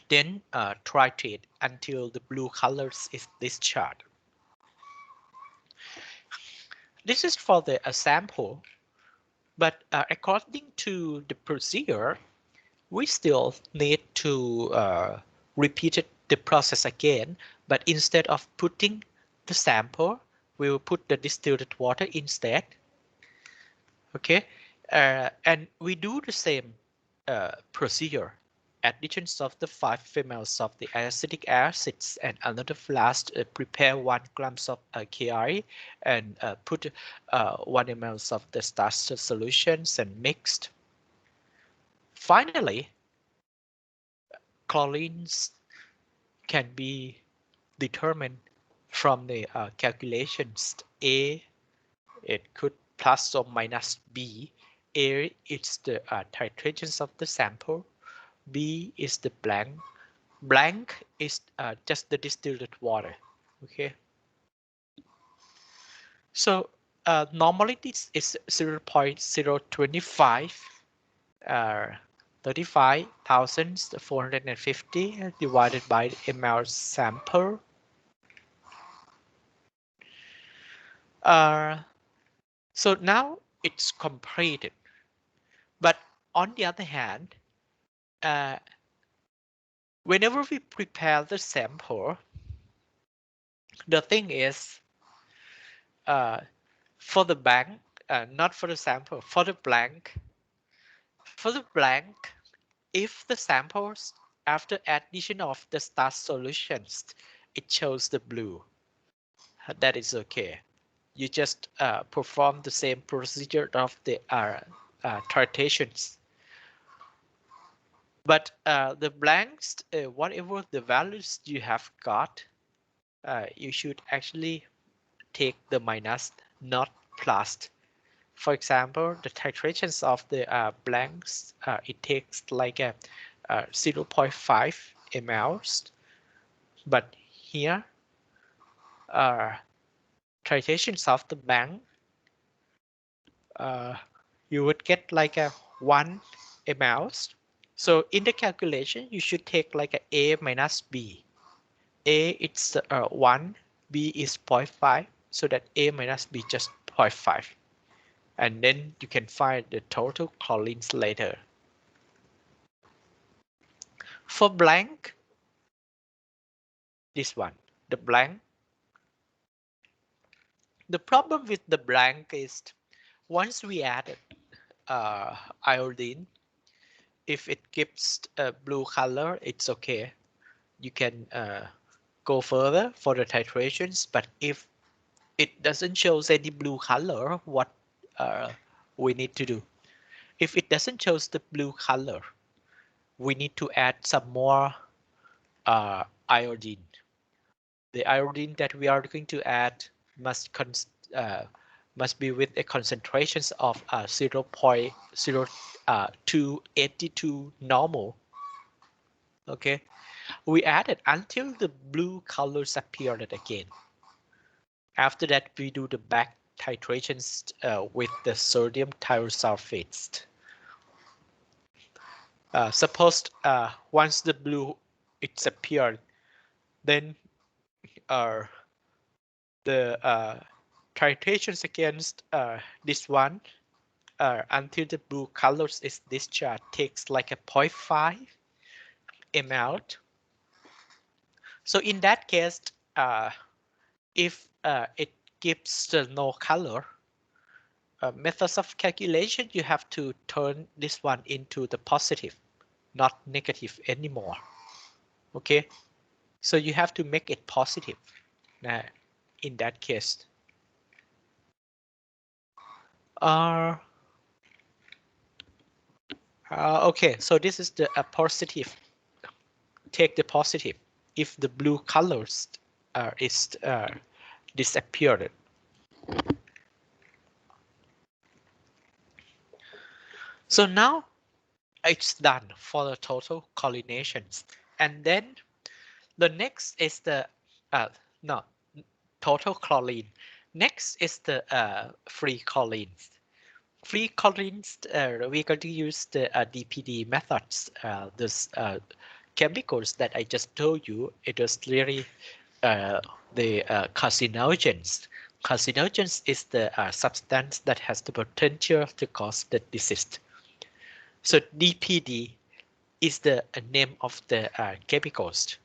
Then titrate until the blue colors is discharged. This is for the sample, but according to the procedure, we still need to repeat the process again, but instead of putting the sample, we will put the distilled water instead. Okay, and we do the same procedure. Additions of the 5 ml of the acetic acids and another flask, prepare 1 grams of Ki and put 1 ml of the starch solutions and mixed. Finally, chlorines can be determined from the calculations. It could plus or minus B. A is the titrations of the sample. B is the blank. Blank is just the distilled water. Okay. So normally this is 0.025 35,450 divided by the ml sample. So now it's completed. But on the other hand, whenever we prepare the sample, the thing is for the blank, not for the sample, for the blank, if the samples after addition of the starch solutions, it shows the blue, that is okay. You just perform the same procedure of the titrations. But the blanks, whatever the values you have got, you should actually take the minus, not plus. For example, the titrations of the blanks, it takes like a 0.5 mL, but here titrations of the blank, you would get like a 1 mL. So in the calculation, you should take like a minus B. A it's 1, B is 0.5, so that A minus B just 0.5. And then you can find the total chlorines later. For blank, this one, the blank. The problem with the blank is once we added iodine, if it gives a blue color, it's okay. You can go further for the titrations, but if it doesn't show any blue color, what we need to do? If it doesn't show the blue color, we need to add some more iodine. The iodine that we are going to add must be with a concentrations of 0.0282 normal. Okay, we added until the blue colors appeared again. After that, we do the back titrations with the sodium thiosulfates. Suppose once the blue it's appeared, then the titrations against this one until the blue colors is discharged takes like a 0.5 ml. So in that case, if it gives no color, methods of calculation, you have to turn this one into the positive, not negative anymore. Okay, so you have to make it positive in that case. Okay, so this is the positive. Take the positive if the blue colors is disappeared. So now it's done for the total chlorinations, and then the next is the total chlorine. Next is the free chlorines. Free chlorines, we're going to use the DPD methods. This chemicals that I just told you, it was really the carcinogens. Carcinogens is the substance that has the potential to cause the disease. So DPD is the name of the chemicals.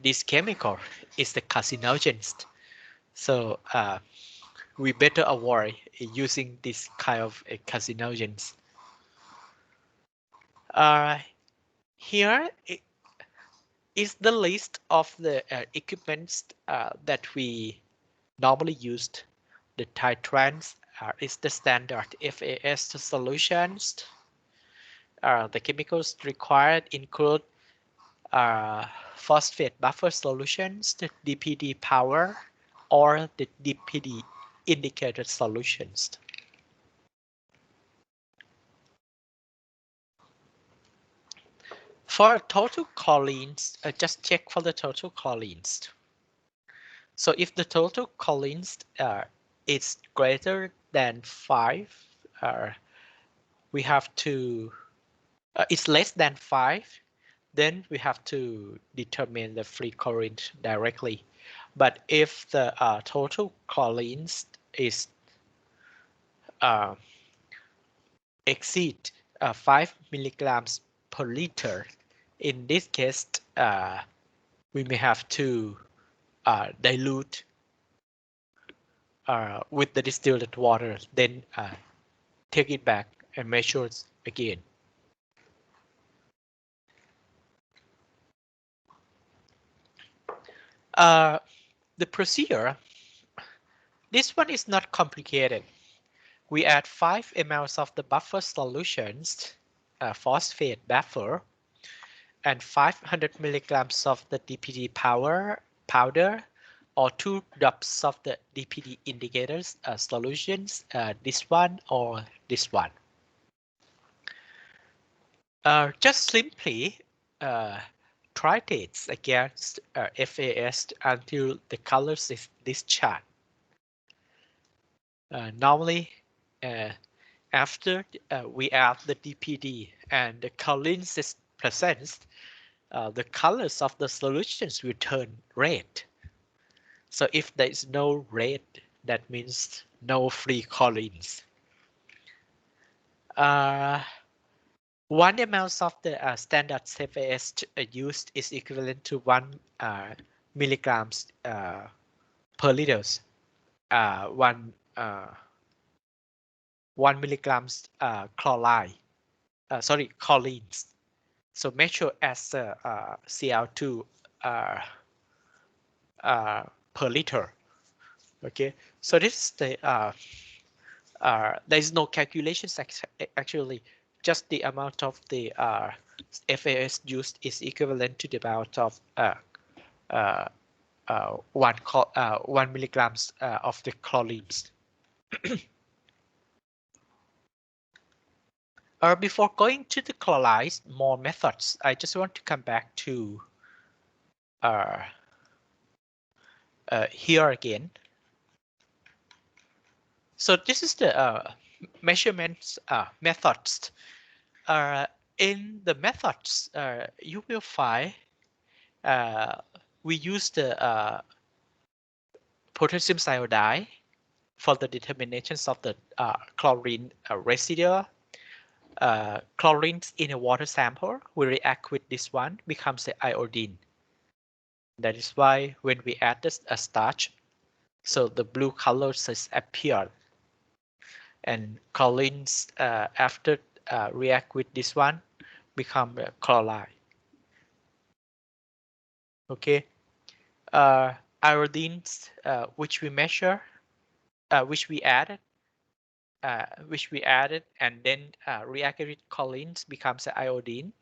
This chemical is the carcinogens. So we better avoid using this kind of carcinogens. Here is the list of the equipments that we normally used. The titrants is the standard FAS solutions. The chemicals required include phosphate buffer solutions, the DPD power, or the DPD indicator solutions. For total chlorines, just check for the total chlorines. So if the total chlorines is greater than 5, we have to, it's less than 5, then we have to determine the free chlorine directly. But if the total chlorines is exceed 5 milligrams per liter, in this case, we may have to dilute with the distilled water, then take it back and measure it again. The procedure, this one is not complicated. We add 5 mL of the buffer solutions, phosphate buffer, and 500 milligrams of the DPD powder, or 2 drops of the DPD indicators solutions, this one or this one. Just simply titrates against FAS until the colors is this chart. Normally, after we add the DPD and the chlorine is present, the colors of the solutions will turn red. So if there is no red, that means no free chlorines. 1 ml of the standard FAS used is equivalent to 1 milligrams per liters. 1 milligrams chlorine. Chlorines. So measure as Cl2 per liter. Okay, so this is the there is no calculations actually. Just the amount of the FAS used is equivalent to the amount of 1 milligrams of the chlorines. Before going to the chlorides, more methods, I just want to come back to here again. So this is the measurements methods. In the methods, you will find we use the potassium iodide for the determinations of the chlorine residue. Chlorines in a water sample will react with this one, becomes the iodine. That is why when we add this a starch, so the blue colors appear. And chlorines after react with this one become chloride. Okay, iodines which we measure, which we added, and then reacted with chlorines becomes iodine.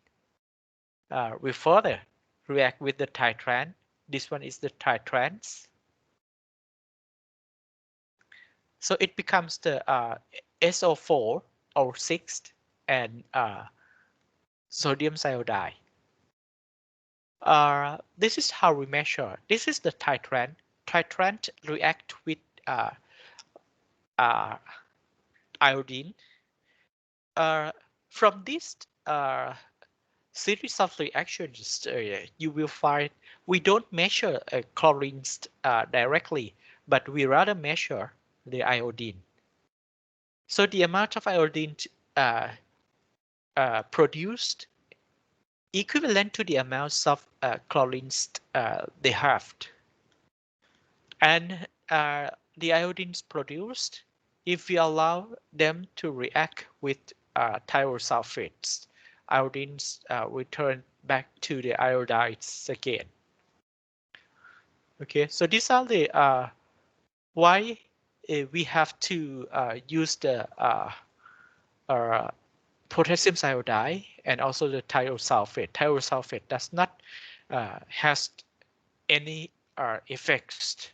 We further react with the titrant. This one is the titrants. So it becomes the SO4 or 6 and sodium iodide. This is how we measure. This is the titrant. Titrant react with iodine. From this series of reactions, you will find we don't measure chlorines directly, but we rather measure the iodine. So the amount of iodine produced equivalent to the amounts of chlorines they have. And the iodines produced, if we allow them to react with thiosulfates, iodines return back to the iodides again. Okay, so these are the why we have to use the potassium iodide and also the thiosulfate. Thiosulfate does not has any effects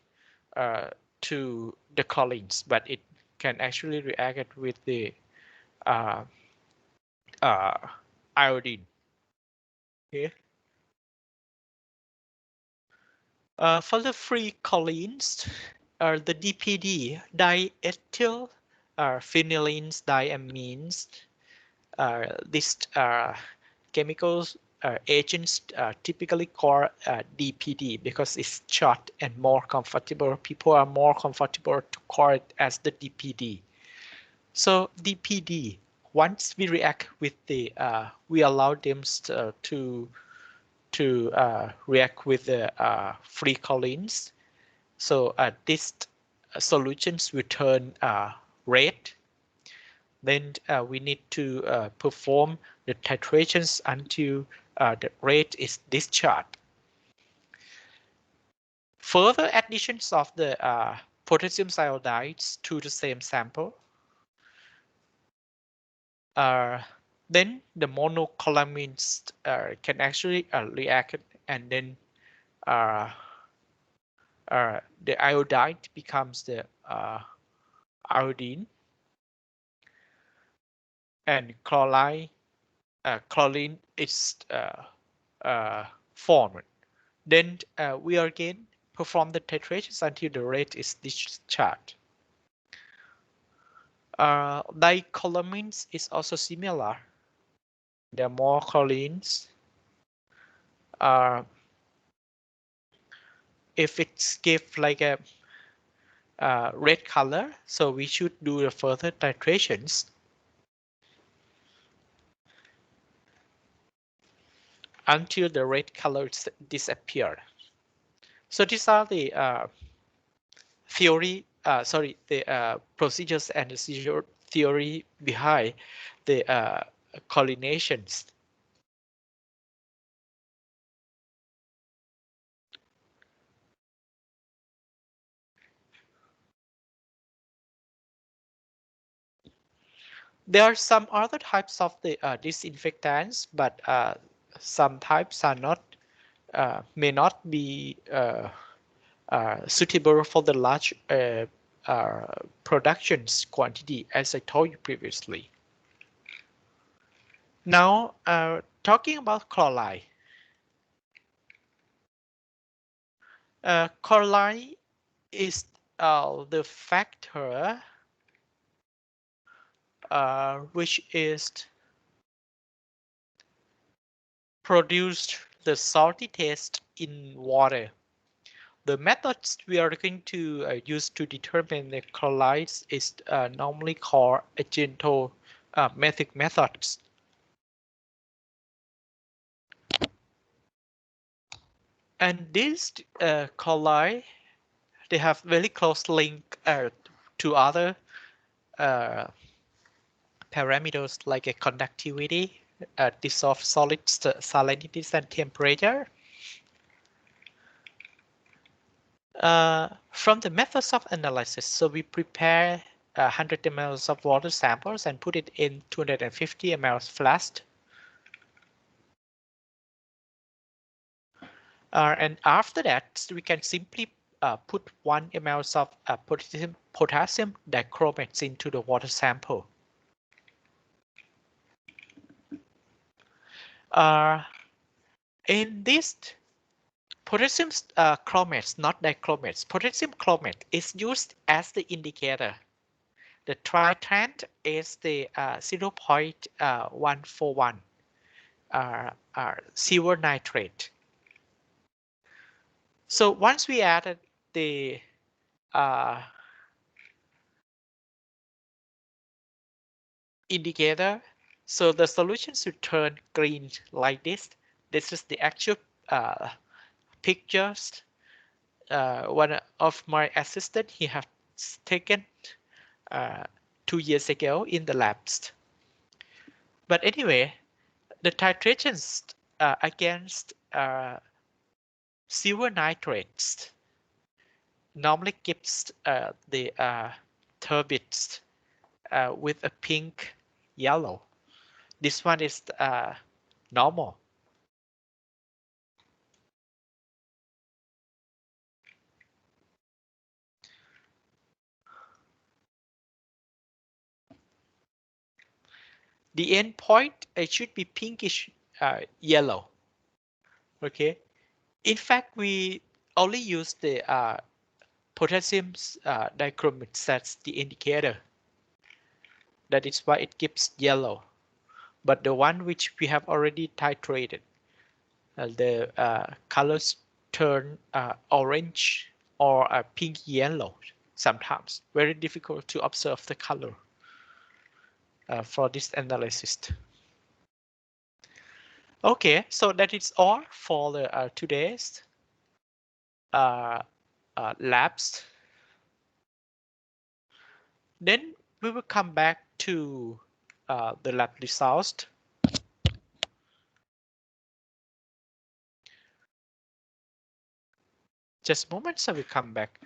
to the chlorines, but it can actually react with the iodine. Okay. For the free chlorines, the DPD, diethyl phenylene diamines, these chemicals agents typically call DPD because it's short and more comfortable. People are more comfortable to call it as the DPD. So DPD, once we react with the, we allow them to react with the free chlorines. So these solutions will turn red. Then we need to perform the titrations until the red is discharged. Further additions of the potassium iodides to the same sample. Then the monochloramines can actually react, and then the iodide becomes the iodine, and chlorine is formed. Then we again perform the titrations until the rate is discharged. Dichloramines is also similar. There are more chlorines. If it's give like a red color, so we should do the further titrations until the red color disappear. So these are the procedures and the theory behind the chlorination. There are some other types of the disinfectants, but some types are not, may not be suitable for the large productions quantity, as I told you previously. Now, talking about chloride. Chloride is the factor which is produced the salty taste in water. The methods we are going to use to determine the chlorides is normally called agentomethic methods. And these chloride, they have very close link to other parameters like a conductivity, dissolved solids, salinities, and temperature. From the methods of analysis, so we prepare 100 ml of water samples and put it in 250 ml flask. And after that, we can simply put 1 ml of potassium dichromate into the water sample. In this potassium chromates, not dichromates, potassium chromate is used as the indicator. The tritrant is the 0.141 silver nitrate. So once we added the indicator, so the solution should turn green like this. This is the actual pictures. One of my assistant, he have taken 2 years ago in the labs. But anyway, the titrations against silver nitrates normally gives the turbids with a pink yellow. This one is normal. the end point, it should be pinkish yellow. Okay. In fact, we only use the potassium dichromate as the indicator. That is why it gives yellow. But the one which we have already titrated, the colors turn orange or pink yellow sometimes. Very difficult to observe the color for this analysis. Okay, so that is all for the today's labs. Then we will come back to the lab results. Just a moment, so we come back.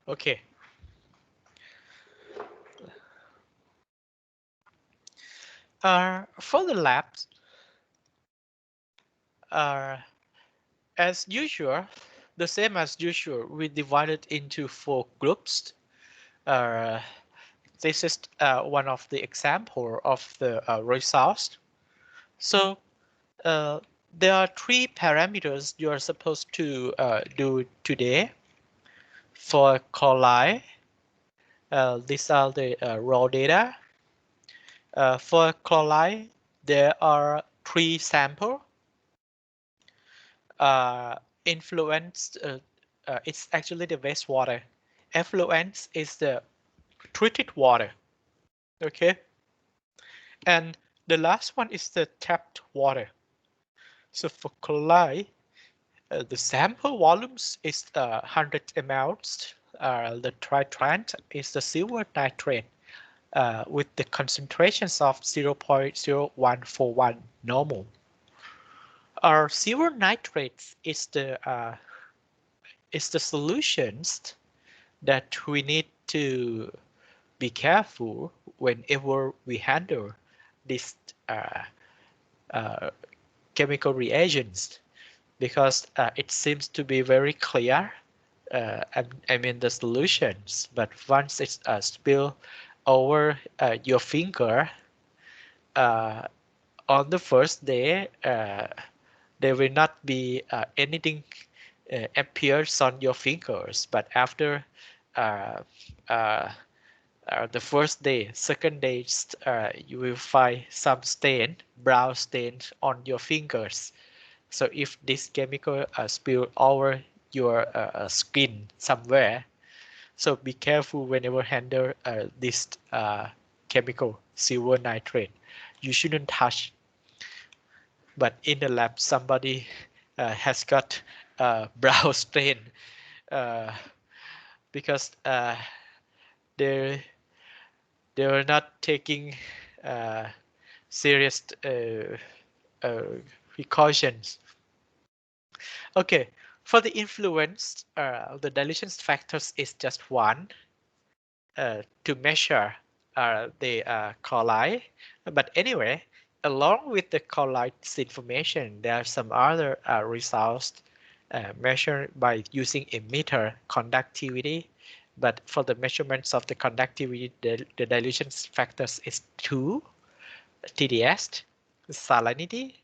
Okay. For the labs, as usual, the same as usual, we divided into 4 groups. This is one of the example of the results. So there are 3 parameters you are supposed to do today. For coli, these are the raw data. For chloride, there are 3 samples. Influence, it's actually the wastewater. Effluent is the treated water. Okay. And the last one is the tapped water. So for chloride, the sample volumes is 100 mL. The titrant is the silver nitrate with the concentrations of 0.0141 normal. Our silver nitrates is the solutions that we need to be careful whenever we handle these chemical reagents, because it seems to be very clear. I mean the solutions, but once it's spilled over your finger on the first day, there will not be anything appears on your fingers, but after the first day, second day, you will find some stain, brown stain on your fingers. So if this chemical spill over your skin somewhere, so be careful whenever handle this chemical, silver nitrate. You shouldn't touch. But in the lab, somebody has got brown stain because they were not taking serious precautions. Okay, for the influence, the dilution factors is just one to measure the coli. But anyway, along with the coli information, there are some other results measured by using emitter conductivity. But for the measurements of the conductivity, the dilution factors is 2, TDS, salinity.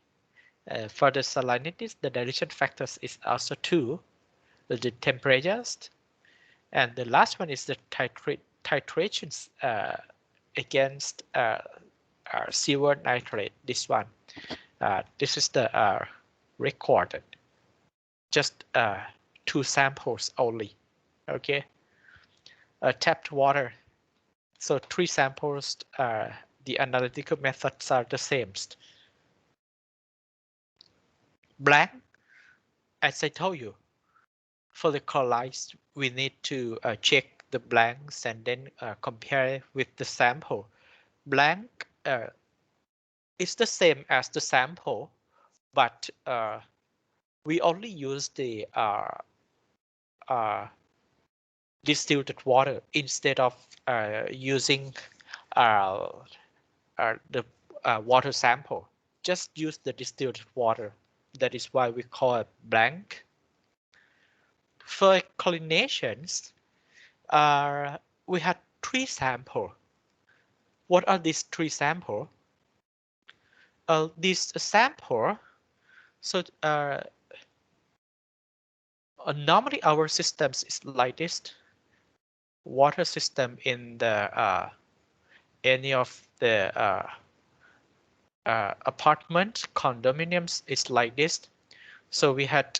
For the salinities, the dilution factors is also 2, the temperatures. And the last one is the titrations against silver nitrate, this one. This is the recorded, just 2 samples only, okay? Tapped water, so 3 samples, the analytical methods are the same. Blank as I told you, for the chlorides, we need to check the blanks and then compare with the sample. Blank is the same as the sample, but we only use the distilled water instead of using the water sample. Just use the distilled water. That is why we call it blank. For chlorinations, we had 3 samples. What are these 3 samples? This sample, so normally our systems is like this. Water system in the any of the apartment condominiums is like this. So we had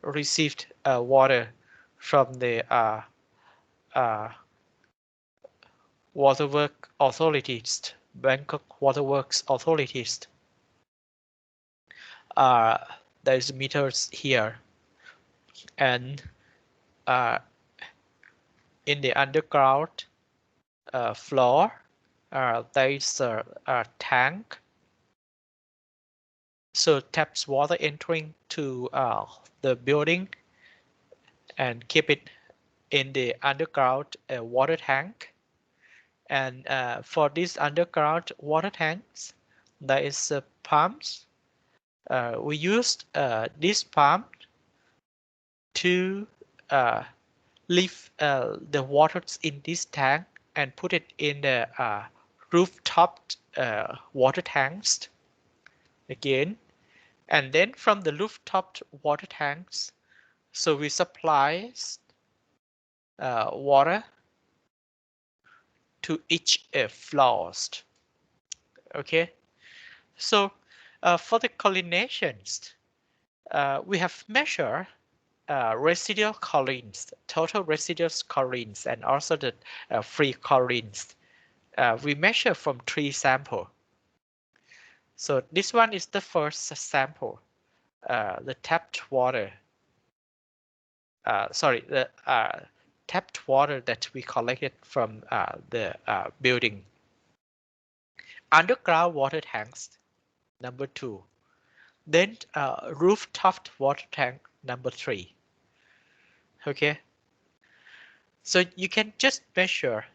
received water from the Waterworks authorities, Bangkok Waterworks authorities. There's meters here, and in the underground floor, there's a tank. So taps water entering to the building and keep it in the underground water tank. And for these underground water tanks, there is pumps. We used this pump to lift the water in this tank and put it in the rooftop water tanks again. And then from the rooftop water tanks, so we supply water to each floors. Okay, so for the chlorinations, we have measured residual chlorines, total residual chlorines, and also the free chlorines. We measure from 3 samples. So this one is the first sample, the tapped water. Sorry, the tapped water that we collected from the building. Underground water tanks, number 2. Then rooftop water tank, number 3. Okay, so you can just measure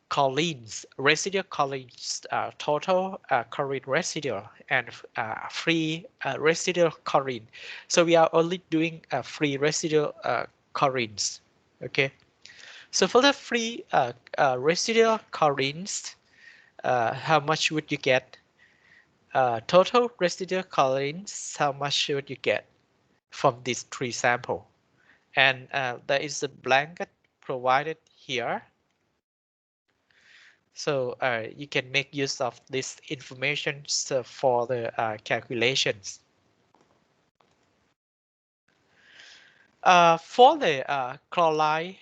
chlorines, residual chlorines, total chlorine residual, and free residual chlorine. So we are only doing free residual chlorines. Okay, so for the free residual chlorines, how much would you get? Total residual chlorines, how much would you get from these 3 samples? And there is a blanket provided here. So you can make use of this information for the calculations. For the chloride,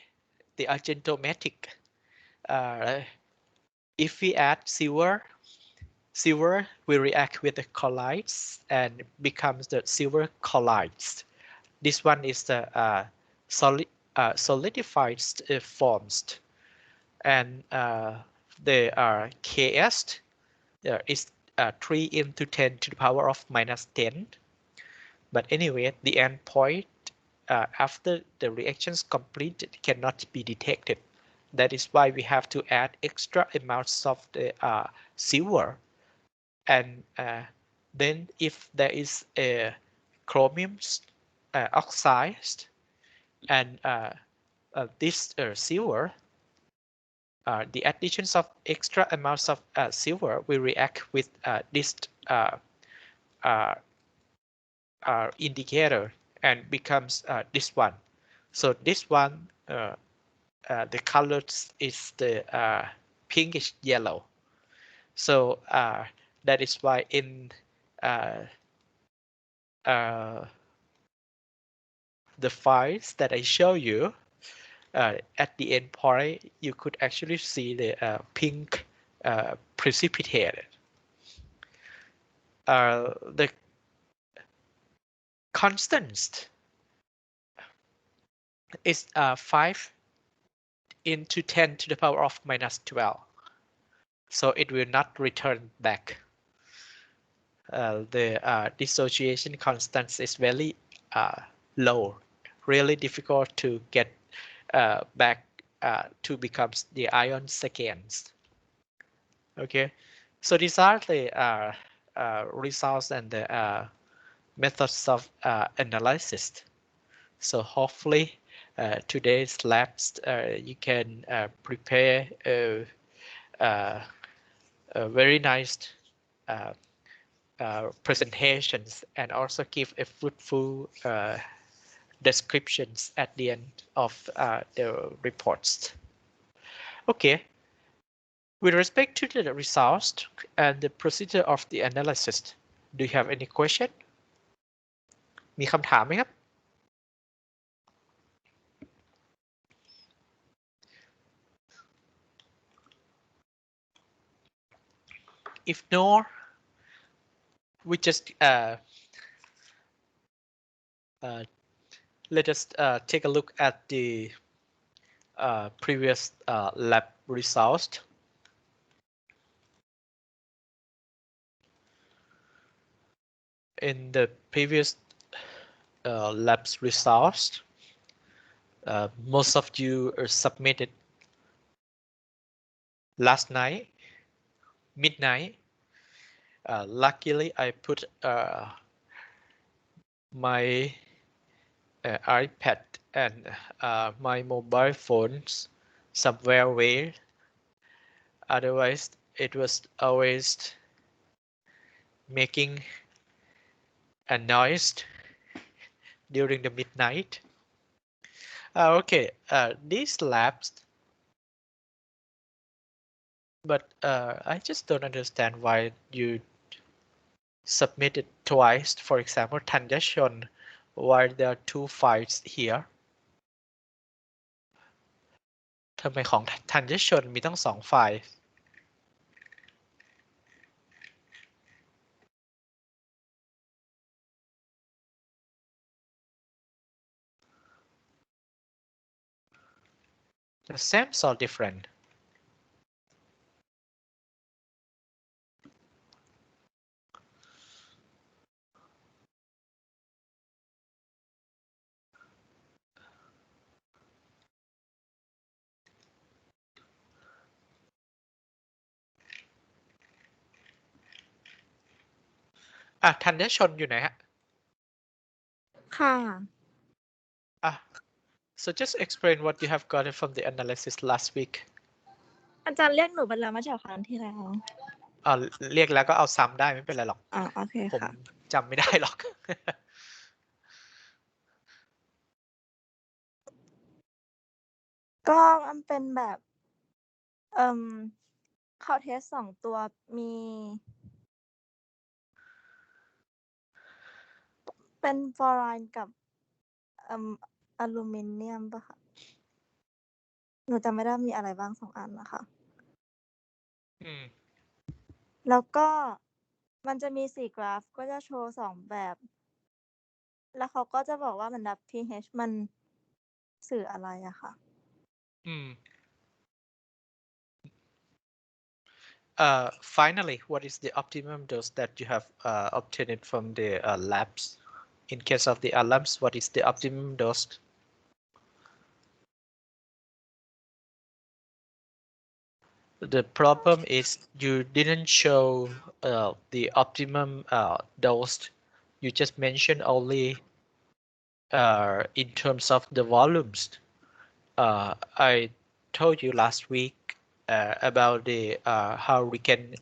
the agentometric, if we add silver will react with the chlorides and becomes the silver chlorides. This one is the solidified forms, and the Ks is 3 into 10 to the power of minus 10. But anyway, the end point after the reactions completed cannot be detected. That is why we have to add extra amounts of the silver. And then if there is a chromium oxide and this silver, the additions of extra amounts of silver will react with this indicator and becomes this one. So this one, the color is the pinkish yellow. So that is why in the files that I show you, at the end point, you could actually see the pink precipitate. The constants is 5 into 10 to the power of minus 12. So it will not return back. The dissociation constants is very low, really difficult to get back to become the ion seconds. Okay, so these are the results and the methods of analysis. So hopefully today's labs you can prepare a very nice presentations and also give a fruitful descriptions at the end of the reports. Okay, with respect to the results and the procedure of the analysis, do you have any question? มีคำถามไหมครับ If no, we just let us take a look at the previous lab results. In the previous labs results, most of you submitted last night, midnight. Luckily, I put my iPad and my mobile phones somewhere where otherwise it was always making a noise during the midnight. Okay, these labs, but I just don't understand why you submitted twice. For example, Tanyashon, why there are 2 files here. ทำไมของธัญชนมีตั้ง2 ไฟล์ The same or different?ธัญชนอยู่ไหนฮะ ค่ะ So just explain what you have gotten from the analysis last week. อาจารย์เรียกหนูไปแล้วมาจากครั้งที่แล้ว เรียกแล้วก็เอาซ้ำได้ไม่เป็นไรหรอก โอเค ผม ค่ะ จำไม่ได้หรอก ก็มันเป็นแบบเขาเทส2 ตัวมีเป็นฟลูออไรด์กับอลูมิเนียมป่ะคะหนูจำไม่ได้มีอะไรบ้าง2 อันนะคะแล้วก็มันจะมี4 กราฟก็จะโชว์2 แบบแล้วเขาก็จะบอกว่ามันดับ pH มันสื่ออะไรอะค่ะFinally, what is the optimum dose that you have obtained from the labs? In case of the alums, what is the optimum dose? The problem is you didn't show the optimum dose. You just mentioned only in terms of the volumes. I told you last week about the how we can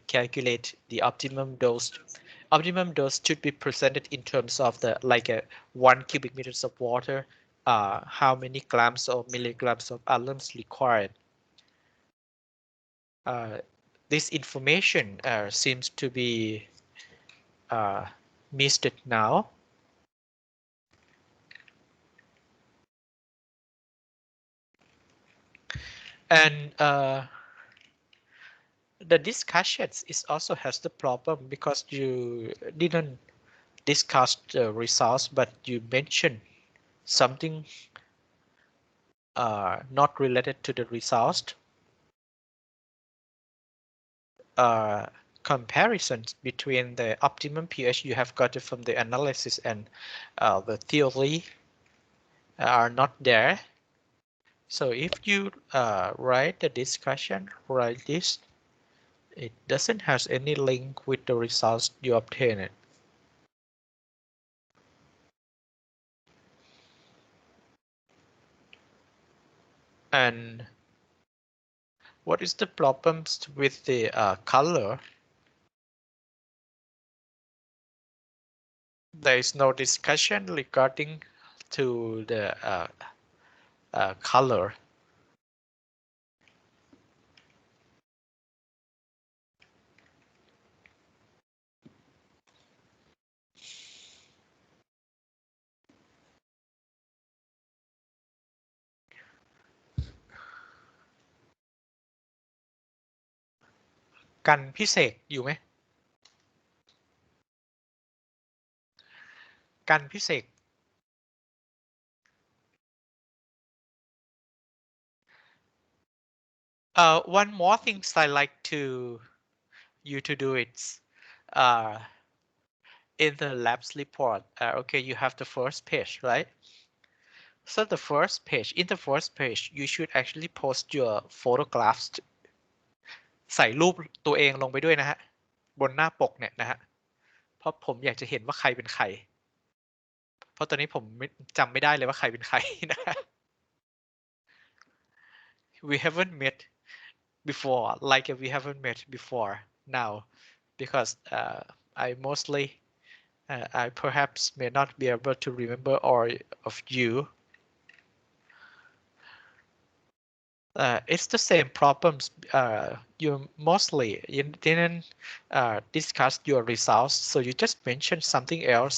calculate the optimum dose. Optimum dose should be presented in terms of the 1 cubic meters of water, how many grams or milligrams of alums required. This information seems to be missed now. And the discussions is also has the problem because you didn't discuss the results, but you mention something not related to the results. Comparisons between the optimum pH you have got it from the analysis and the theory are not there. So if you write the discussion, write this, it doesn't have any link with the results you obtained. And what is the problems with the color? There is no discussion regarding to the color.กันพิเศษอยู่ไหมกันพิเศษ one more thing I like to you to do it in the labs report. Okay, you have the first page, right? So the first page, in the first page, you should actually post your photographs. ใส่รูปตัวเองลงไปด้วยนะฮะบนหน้าปกเนี่ยนะฮะเพราะผมอยากจะเห็นว่าใครเป็นใครเพราะตอนนี้ผมจำไม่ได้เลยว่าใครเป็นใครนะ we haven't met before like we haven't met before now because I mostly I perhaps may not be able to remember all of you. It's the same problems. You mostly you didn't discuss your results, so you just mentioned something else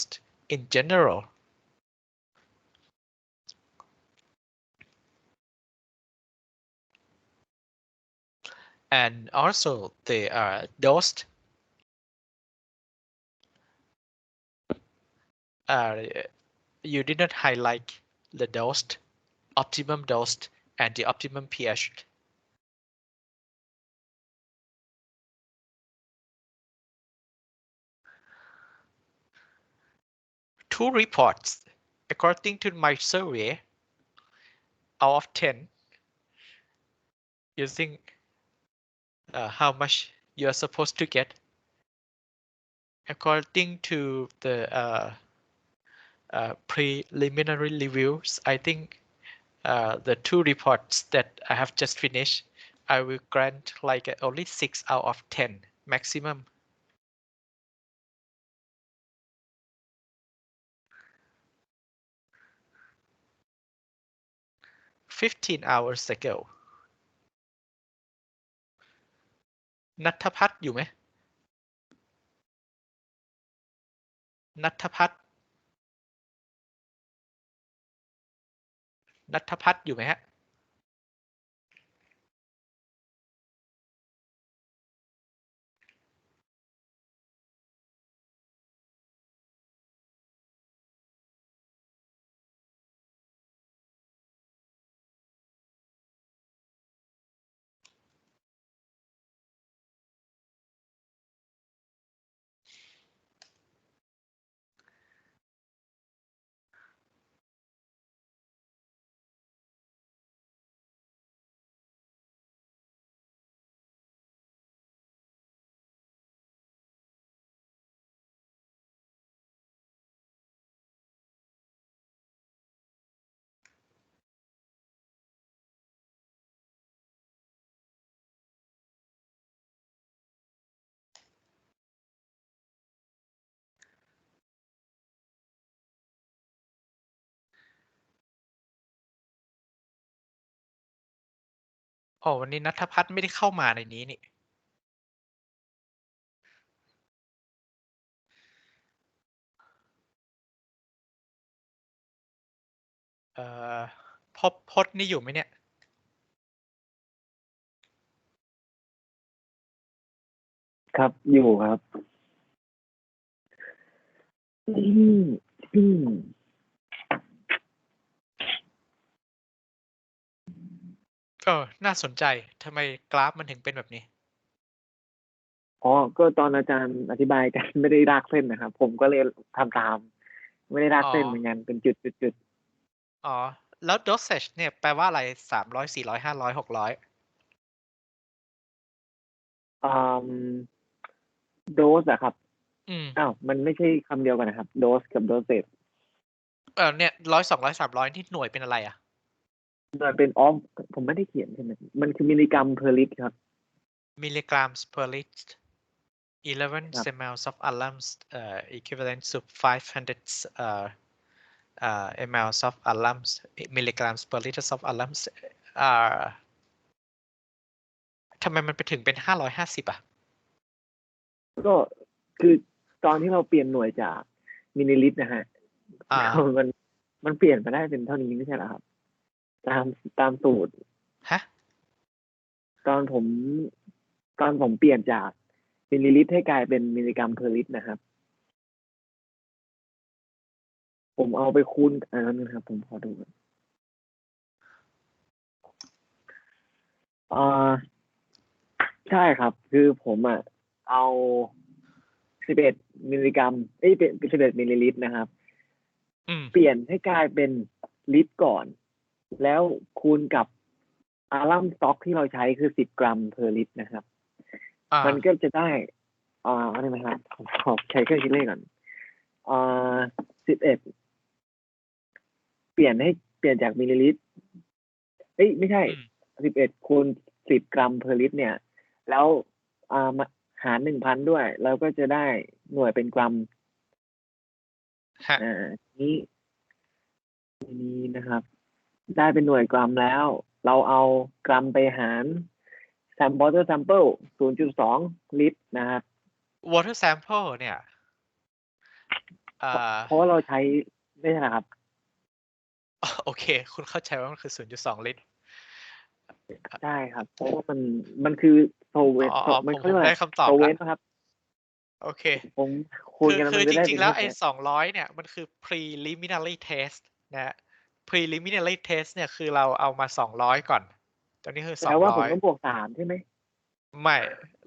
in general. And also the dose. You didn't highlight the dose, optimum dose, and the optimum pH. Two reports, according to my survey, out of 10, you think how much you're supposed to get? According to the preliminary reviews, I think the two reports that I have just finished, I will grant like only 6 out of 10 maximum. $15 ago. ณัฐพัฒน์อยู่ไหมณัฐพัฒน์ณัฐพัฒน์อยู่ไหมฮะอ๋อวันนี้ณัฐพัฒน์ไม่ได้เข้ามาในนี้นี่พจน์นี่อยู่ไหมเนี่ยครับอยู่ครับ อืมอืม น่าสนใจทำไมกราฟมันถึงเป็นแบบนี้ อ๋อก็ตอนอาจารย์อธิบายกันไม่ได้รากเส้นนะครับ ผมก็เลยทำตาม ไม่ได้รากเส้นเหมือนกันเป็นจุดอ๋อ แล้ว dosage เนี่ยแปลว่าอะไร300 400 500 600โดสอะครับ อ้าว มันไม่ใช่คำเดียวกันนะครับ โดสกับโดสเซต เนี่ย100 200 300ที่หน่วยเป็นอะไรอ่ะ มันเป็นผมไม่ได้เขียนใช่ไหมมันคือมิลลิกรัมเพอร์ลิตรครับ milligrams per liter 11 ครับ mLs of alums equivalent to 500 mLs of alums milligrams per liter of alums ทำไมมันไปถึงเป็น550อ่ะ ก็คือตอนที่เราเปลี่ยนหน่วยจากมิลลิลิตรนะฮะ มันเปลี่ยนมาได้เป็นเท่านี้ไม่ใช่เหรอครับ ตามสูตร ฮะ ตอนผมเปลี่ยนจากมิลลิลิตรให้กลายเป็นมิลลิกรัมเพอร์ลิตรนะครับ ผมเอาไปคูณอะไรนั่นนะครับ ผมขอดูก่อนใช่ครับ คือผมเอา11มิลลิกรัมเป็น11มิลลิลิตรนะครับ เปลี่ยนให้กลายเป็นลิตรก่อน แล้วคูณกับอารัมสต็อกที่เราใช้คือ10 กรัมเพอร์ลิตรนะครับ มันก็จะได้อะไรนะครับผมขอใช้เครื่องคิดเลขก่อน11เปลี่ยนจากมิลลิลิตรไม่ใช่11คูณ10 กรัมเพอร์ลิตรเนี่ย แล้วมาหาร 1,000 ด้วย แล้วก็จะได้หน่วยเป็นกรัมนี้นะครับ ได้เป็นหน่วยกรัมแล้ว เราเอากรัมไปหาร water sample 0.2 ลิตรนะครับ water sample เนี่ยเพราะว่าเราใช้ไม่ใช่นะครับ โอเค คุณเข้าใจว่ามันคือ 0.2 ลิตร ใช่ครับ เพราะว่ามันคือโซเวตมันเขาเรียกว่า ได้คำตอบ โซเว แล้ ต ว นะครับ โอเค ผมคูณกัน คือ มันจะ จ ได้ ริ เป็ ง น ๆ แล้ว เท่า ไอ้ ไหร่ 200 เนี่ย มันคือ preliminary test นะฮะ preliminary test เนี่ย คือเราเอามา 200 ก่อน ตอนนี้คือ แปลว่าผมต้อง 200 บวก 3 ใช่ไหม ไม่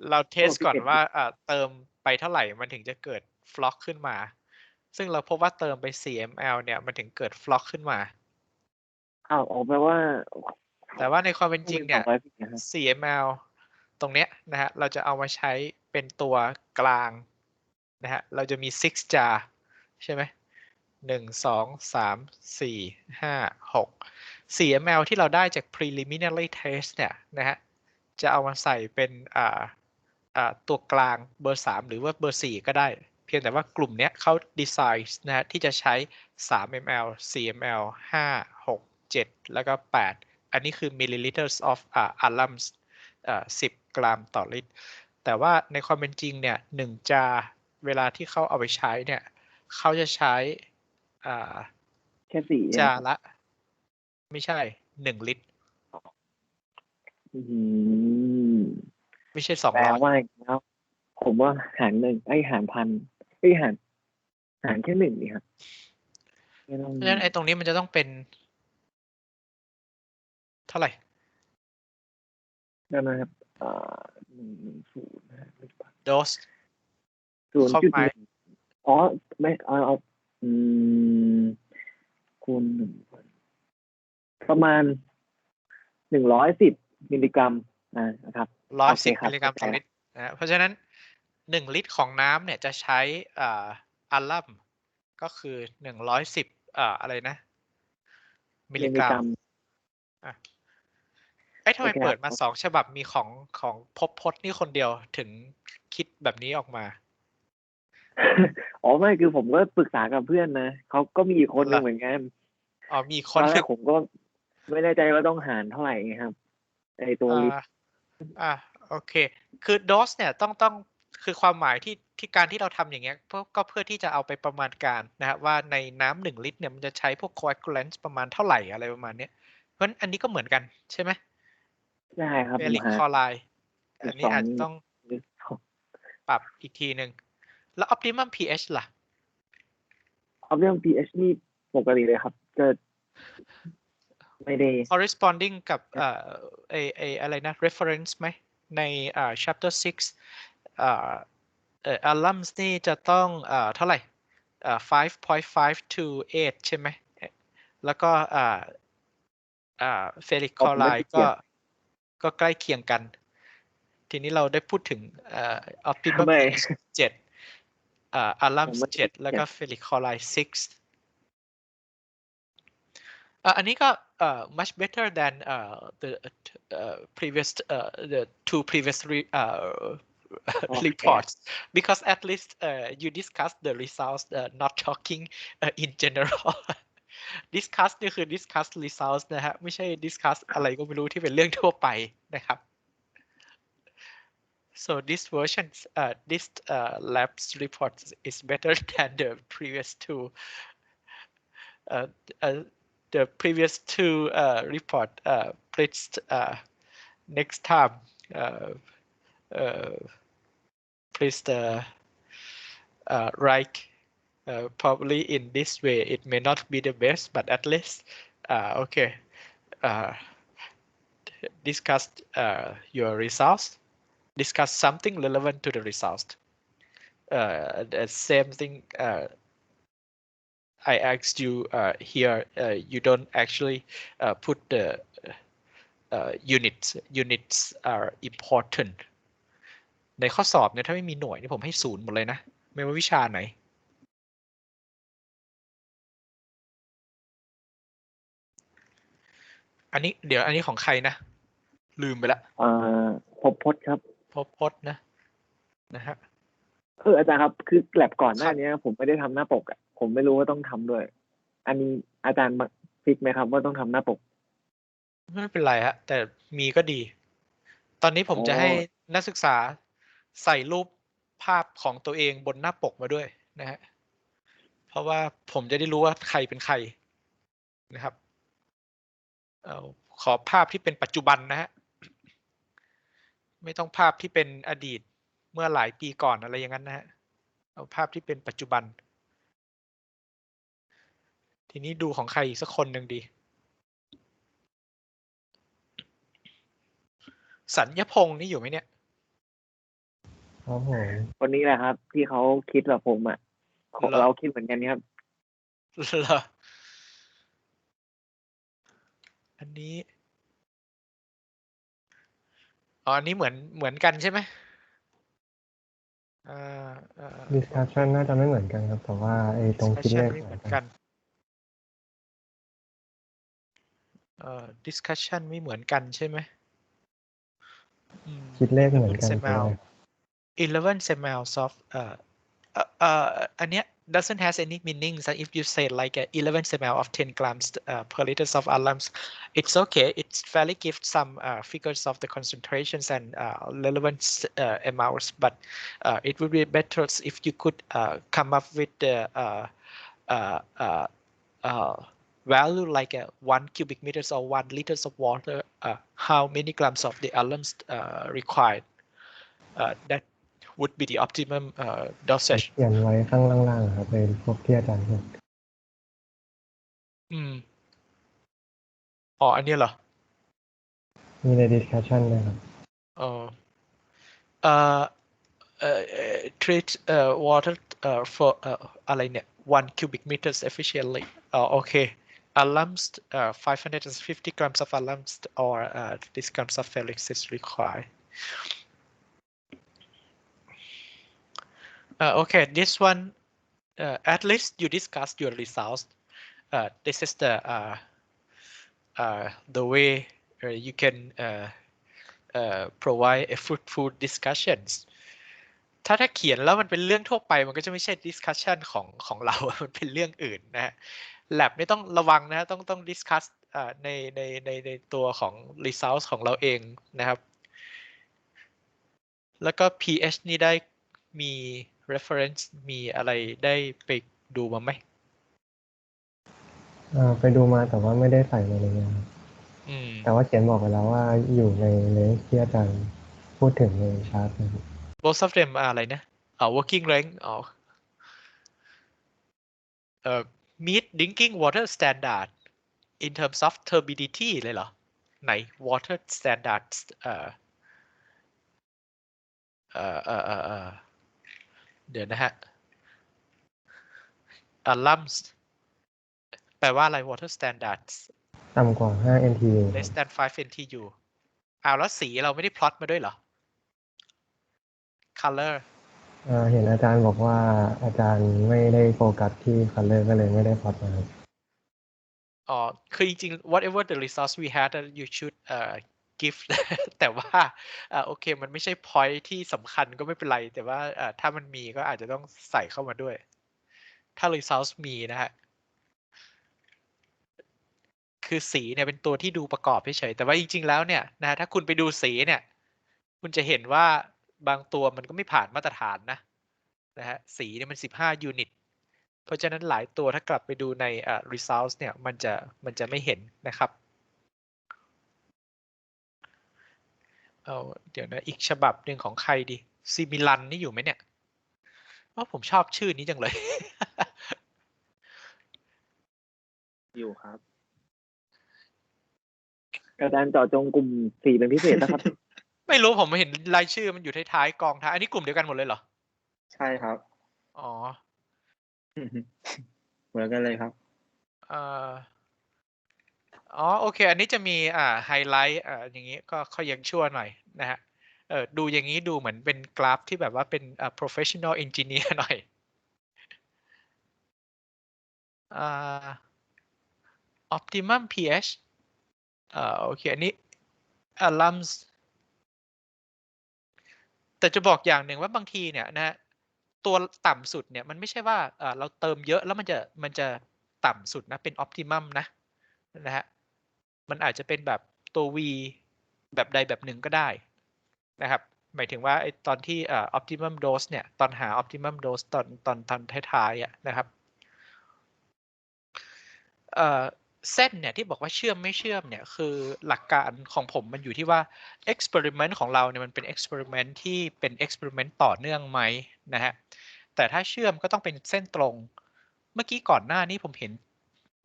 เราเทสก่อน 11 ว่าเติมไปเท่าไหร่ มันถึงจะเกิด flock ขึ้นมา ซึ่งเราพบว่าเติมไป4 ml เนี่ย มันถึงเกิด flock ขึ้นมา อ้าวแปลว่า แต่ว่าในความเป็นจริงเนี่ย 200 นะครับ 4 ml ตรงเนี้ยนะฮะ เราจะเอามาใช้เป็นตัวกลางนะฮะ เราจะมี 6 jar ใช่ไหม 1 2 3 4 5 6 4 ml ที่เราได้จาก preliminary test เนี่ยนะฮะ จะเอามาใส่เป็นตัวกลางเบอร์ 3 หรือว่าเบอร์ 4 ก็ได้ เพียงแต่ว่ากลุ่มเนี้ยเขาดีไซน์นะฮะที่จะใช้ 3 ml 4 ml 5 6 7 แล้วก็ 8 อันนี้คือ milliliters of alums 10 กรัมต่อลิตร แต่ว่าในความเป็นจริงเนี่ย1 จาเวลาที่เขาเอาไปใช้เนี่ยเขาจะใช้แค่4 จาละไม่ใช่1 ลิตรไม่ใช่200 แปลว่าแล้วผมว่าหาร1หาร 1,000หารแค่1นี่ครับเพราะฉะนั้นไอ้ตรงนี้มันจะต้องเป็นเท่าไหร่ได้ไหมครับ110 โดส 0.1ไม่เอาคูณ1ประมาณ110 มิลลิกรัมนะครับ110 มิลลิกรัมต่อลิตรนะเพราะฉะนั้น1 ลิตรของน้ำเนี่ยจะใช้อัลลัมก็คือ110อะไรนะมิลลิกรัมทำไมเปิดมา2 ฉบับมีของพบพจน์นี่คนเดียวถึงคิดแบบนี้ออกมาไม่คือผมก็ปรึกษากับเพื่อนนะเขาก็มีอีกคนหนึ่งเหมือนกันมีคนตอนแรกผมก็ไม่แน่ใจว่าต้องหารเท่าไหร่ไงครับไอตัวลิตรโอเคคือโดสเนี่ยต้องคือความหมายที่การที่เราทำอย่างเงี้ยก็เพื่อที่จะเอาไปประมาณการนะฮะว่าในน้ำ1 ลิตรเนี่ยมันจะใช้พวก coagulant ประมาณเท่าไหร่อะไรประมาณนี้เพราะฉะนั้นอันนี้ก็เหมือนกันใช่ไหมใช่ครับ ferric chloride อันนี้อาจจะต้องปรับอีกทีหนึ่งแล้ว optimum pH ล่ะ เอาเรื่อง pH นี่ปกติเลยครับก็ไม่ได้ corresponding กับอะไรนะ reference ไหมในchapter 6alums นี่จะต้องเท่าไหร่5.5 to 8 ใช่ไหมแล้วก็ferric ผมไม่ chloride ได้เขียน ก็ใกล้เคียงกัน ทีนี้เราได้พูดถึงoptimum ไม่ pH 7 alums ผมไม่ได้ 7 แล้วก็ ferric chloride 6อันนี้ก็ much better than the previous the two previous reports because at least you discussed the results not talking in general discuss นี่คือ discuss results นะฮะไม่ใช่ discuss อะไรก็ไม่รู้ที่เป็นเรื่องทั่วไปนะครับ so this version this lab's report is better than the previous two the previous two report please next time please write probably in this way it may not be the best but at least okay discuss your results discuss something relevant to the results the same thing I asked you here you don't actually put the units are important ในข้อสอบเนี่ยถ้าไม่มีหน่วยนี่ผมให้0หมดเลยนะไม่ว่าวิชาไหนอันนี้ของใครนะลืมไปละพบพจน์ครับพบพจน์นะฮะอาจารย์ครับคือแลบก่อนหน้านี้ผมไม่ได้ทำหน้าปกอ่ะผมไม่รู้ว่าต้องทำด้วยอันนี้อาจารย์ฟิกไหมครับว่าต้องทำหน้าปกไม่เป็นไรฮะแต่มีก็ดีตอนนี้ผมจะให้นักศึกษาใส่รูปภาพของตัวเองบนหน้าปกมาด้วยนะฮะเพราะว่าผมจะได้รู้ว่าใครเป็นใครนะครับขอภาพที่เป็นปัจจุบันนะฮะไม่ต้องภาพที่เป็นอดีตเมื่อหลายปีก่อนอะไรอย่างนั้นนะฮะเอาภาพที่เป็นปัจจุบันทีนี้ดูของใครอีกสักคนหนึ่งดีสัญญพงษ์นี่อยู่ไหมเนี่ยครับผมคนนี้แหละครับที่เขาคิดแบบผมอ่ะเราคิดเหมือนกันครับเหรออันนี้อันนี้เหมือนกันใช่ไหมdiscussion น่าจะไม่เหมือนกันครับแต่ว่าไอ้ตรงคิดเลขเหมือนกันdiscussion ไม่เหมือนกันใช่ไหมคิดเลขเหมือนกัน11 semels of อันเนี้ยdoesn't has any meaning so if you say like 11 semel of 10 grams per liters of alums it's okay it's fairly give some figures of the concentrations and relevant amounts but it would be better if you could come up with the value like 1 cubic meters or 1 liters of water how many grams of the alums required that would be the optimum dosage เขียนไว้ข้างล่างๆครับเป็นพวกที่อาจารย์พูดอันนี้เหรอมีใน discussion ด้วยครับtreat water for อะไรเนี่ย1 cubic meters efficiently okay alums 550 grams of alums or this grams of ferric is required okay this one at least you discussed your results this is the way you can provide a fruitful discussions ถ้าเขียนแล้วมันเป็นเรื่องทั่วไปมันก็จะไม่ใช่ discussion ของเรา มันเป็นเรื่องอื่นนะฮะ lab นี่ต้องระวังนะต้อง discuss ในตัวของ results ของเราเองนะครับแล้วก็ pH นี่ได้มี reference มีอะไรได้ไปดูมาไหมไปดูมาแต่ว่าไม่ได้ใส่ในนี้ครับแต่ว่าเขียนบอกไปแล้วว่าอยู่ในเลขที่อาจารย์พูดถึงในชาร์ตนะครับ both of them อะไรนะworking length meet drinking water standard in terms of turbidity เลยเหรอไหน water standards เดี๋ยวนะฮะ alums แปลว่าอะไร water standards ต่ำกว่า5 NTU less than 5 NTU แล้วสีเราไม่ได้พลอตมาด้วยเหรอ color เห็นอาจารย์บอกว่าอาจารย์ไม่ได้โฟกัสที่ color ก็เลยไม่ได้พอดมาคือจริงๆ whatever the resource we had you should give แต่ว่าโอเคมันไม่ใช่ point ที่สำคัญก็ไม่เป็นไรแต่ว่าถ้ามันมีก็อาจจะต้องใส่เข้ามาด้วยถ้า resource มีนะฮะคือสีเนี่ยเป็นตัวที่ดูประกอบเฉยๆแต่ว่าจริงๆแล้วเนี่ยนะถ้าคุณไปดูสีเนี่ยคุณจะเห็นว่าบางตัวมันก็ไม่ผ่านมาตรฐานนะฮะสีเนี่ยมัน15 ยูนิตเพราะฉะนั้นหลายตัวถ้ากลับไปดูในresults เนี่ยมันจะไม่เห็นนะครับเดี๋ยวนะอีกฉบับหนึ่งของใครดีซิมิลันนี่อยู่ไหมเนี่ยว่าผมชอบชื่อนี้จังเลย อยู่ครับอาจารย์เจาะจงกลุ่มสีเป็นพิเศษนะครับ ไม่รู้ผมเห็นรายชื่อมันอยู่ท้ายๆกองท้ายอันนี้กลุ่มเดียวกันหมดเลยเหรอใช่ครับอ๋อ เหมือนกันเลยครับโอเคอันนี้จะมีไฮไลท์อย่างนี้ก็ยังชั่วหน่อยนะฮะดูอย่างนี้ดูเหมือนเป็นกราฟที่แบบว่าเป็นprofessional engineer หน่อยoptimum pH โอเคอันนี้ alums แต่จะบอกอย่างหนึ่งว่าบางทีเนี่ยนะฮะตัวต่ำสุดเนี่ยมันไม่ใช่ว่าเราเติมเยอะแล้วมันจะต่ำสุดนะเป็น optimum นะฮะมันอาจจะเป็นแบบตัว V แบบใดแบบหนึ่งก็ได้นะครับหมายถึงว่าไอ้ตอนที่optimum dose เนี่ยตอนหา optimum dose ตอนท้ายๆนะครับเส้นเนี่ยที่บอกว่าเชื่อมไม่เชื่อมเนี่ยคือหลักการของผมมันอยู่ที่ว่า experiment ของเราเนี่ยมันเป็น experiment ที่เป็น experiment ต่อเนื่องไหมนะฮะแต่ถ้าเชื่อมก็ต้องเป็นเส้นตรงเมื่อกี้ก่อนหน้านี้ผมเห็น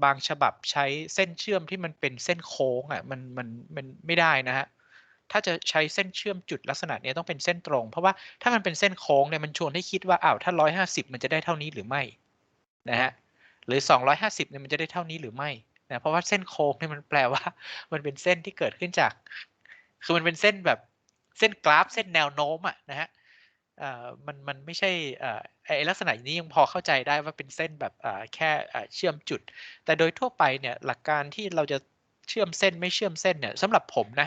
บางฉบับใช้เส้นเชื่อมที่มันเป็นเส้นโค้งมันไม่ได้นะฮะถ้าจะใช้เส้นเชื่อมจุดลักษณะนี้ต้องเป็นเส้นตรงเพราะว่าถ้ามันเป็นเส้นโค้งเนี่ยมันชวนให้คิดว่าถ้า150มันจะได้เท่านี้หรือไม่นะฮะหรือ250เนี่ยมันจะได้เท่านี้หรือไม่นะเพราะว่าเส้นโค้งเนี่ยมันแปลว่ามันเป็นเส้นที่เกิดขึ้นจากคือมันเป็นเส้นแบบเส้นกราฟเส้นแนวโน้มนะฮะมันไม่ใช่ไอ้ลักษณะนี้ยังพอเข้าใจได้ว่าเป็นเส้นแบบแค่เชื่อมจุดแต่โดยทั่วไปเนี่ยหลักการที่เราจะเชื่อมเส้นไม่เชื่อมเส้นเนี่ยสำหรับผมน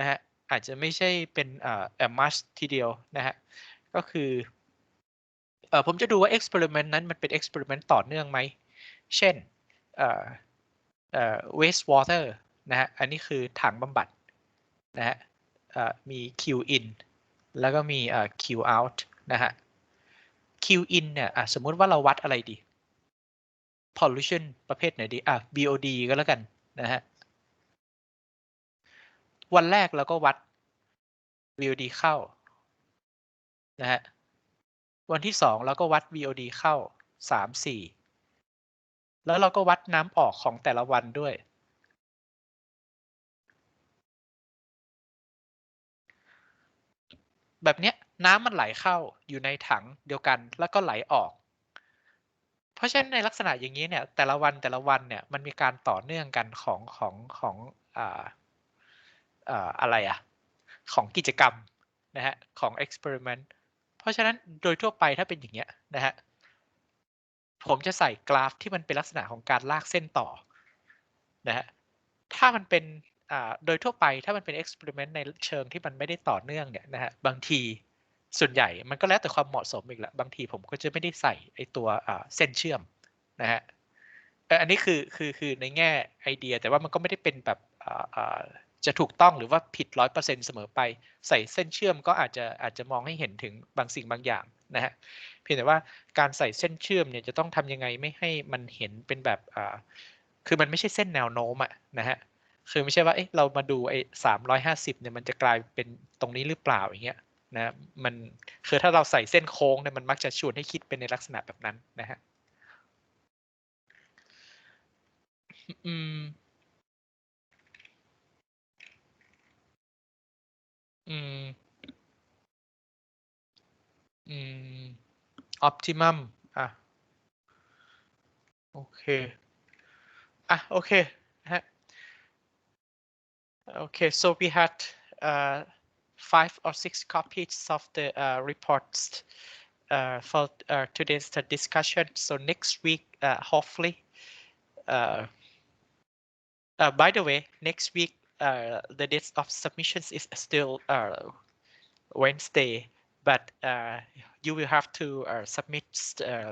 ะฮะอาจจะไม่ใช่เป็นmust ทีเดียวนะฮะก็คือผมจะดูว่า experiment นั้นมันเป็น experiment ต่อเนื่องไหมเช่นwaste water นะฮะอันนี้คือถังบำบัดนะฮะมี Q in แล้วก็มีQ out นะฮะ Q in เนี่ยสมมุติว่าเราวัดอะไรดี pollution ประเภทไหนดีBOD ก็แล้วกันนะฮะวันแรกเราก็วัด BOD เข้านะฮะวันที่2เราก็วัด BOD เข้า3-4แล้วเราก็วัดน้ำออกของแต่ละวันด้วยแบบเนี้ยน้ำมันไหลเข้าอยู่ในถังเดียวกันแล้วก็ไหลออกเพราะฉะนั้นในลักษณะอย่างนี้เนี่ยแต่ละวันเนี่ยมันมีการต่อเนื่องกันของอะไรของกิจกรรมนะฮะของ experiment เพราะฉะนั้นโดยทั่วไปถ้าเป็นอย่างเงี้ยนะฮะผมจะใส่กราฟที่มันเป็นลักษณะของการลากเส้นต่อนะฮะถ้ามันเป็นโดยทั่วไปถ้ามันเป็น experiment ในเชิงที่มันไม่ได้ต่อเนื่องเนี่ยนะฮะบางทีส่วนใหญ่มันก็แล้วแต่ความเหมาะสมอีกแล้วบางทีผมก็จะไม่ได้ใส่ไอ้ตัวเส้นเชื่อมนะฮะอันนี้คือในแง่ไอเดียแต่ว่ามันก็ไม่ได้เป็นแบบจะถูกต้องหรือว่าผิด 100% เสมอไปใส่เส้นเชื่อมก็อาจจะมองให้เห็นถึงบางสิ่งบางอย่างนะฮะเพียงแต่ว่าการใส่เส้นเชื่อมเนี่ยจะต้องทำยังไงไม่ให้มันเห็นเป็นแบบคือมันไม่ใช่เส้นแนวโน้มนะฮะคือไม่ใช่ว่าเรามาดูไอ้350เนี่ยมันจะกลายเป็นตรงนี้หรือเปล่าอย่างเงี้ยนะมันคือถ้าเราใส่เส้นโค้งเนี่ยมันมักจะชวนให้คิดเป็นในลักษณะแบบนั้นนะฮะ optimum โอเคโอเคฮะ Okay, so we had 5 or 6 copies of the reports for today's discussion. So next week, hopefully, by the way, next week the date of submissions is still Wednesday, but you will have to submit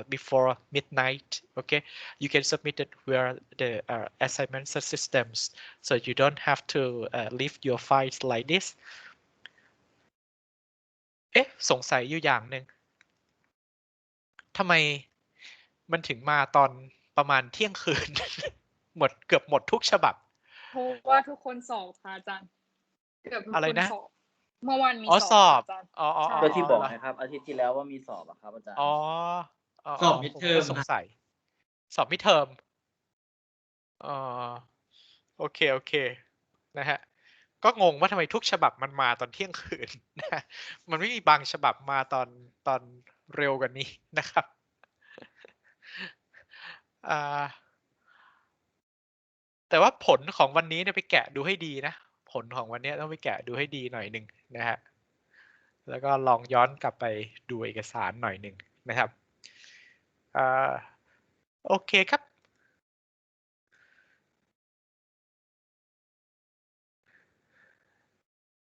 before midnight. Okay, you can submit it via the assignment systems, so you don't have to leave your files like this. สงสัยอยู่อย่างหนึ่งทำไมมันถึงมาตอนประมาณเที่ยงคืน เกือบหมดทุกฉบับเพราะว่าทุกคนสอบค่ะอาจารย์เกือบทุกคนสอบเมื่อวานมีสอบอาจารย์ก็ที่บอกนะครับอาทิตย์ที่แล้วว่ามีสอบครับอาจารย์สอบมิดเทอมสงสัยสอบมิดเทอมโอเคนะฮะก็งงว่าทำไมทุกฉบับมันมาตอนเที่ยงคืนนะมันไม่มีบางฉบับมาตอนเร็วกว่านี้นะครับแต่ว่าผลของวันนี้เนี่ยไปแกะดูให้ดีนะผลของวันนี้ต้องไปแกะดูให้ดีหน่อยหนึ่งนะฮะแล้วก็ลองย้อนกลับไปดูเอกสารหน่อยหนึ่งนะครับโอเคครับ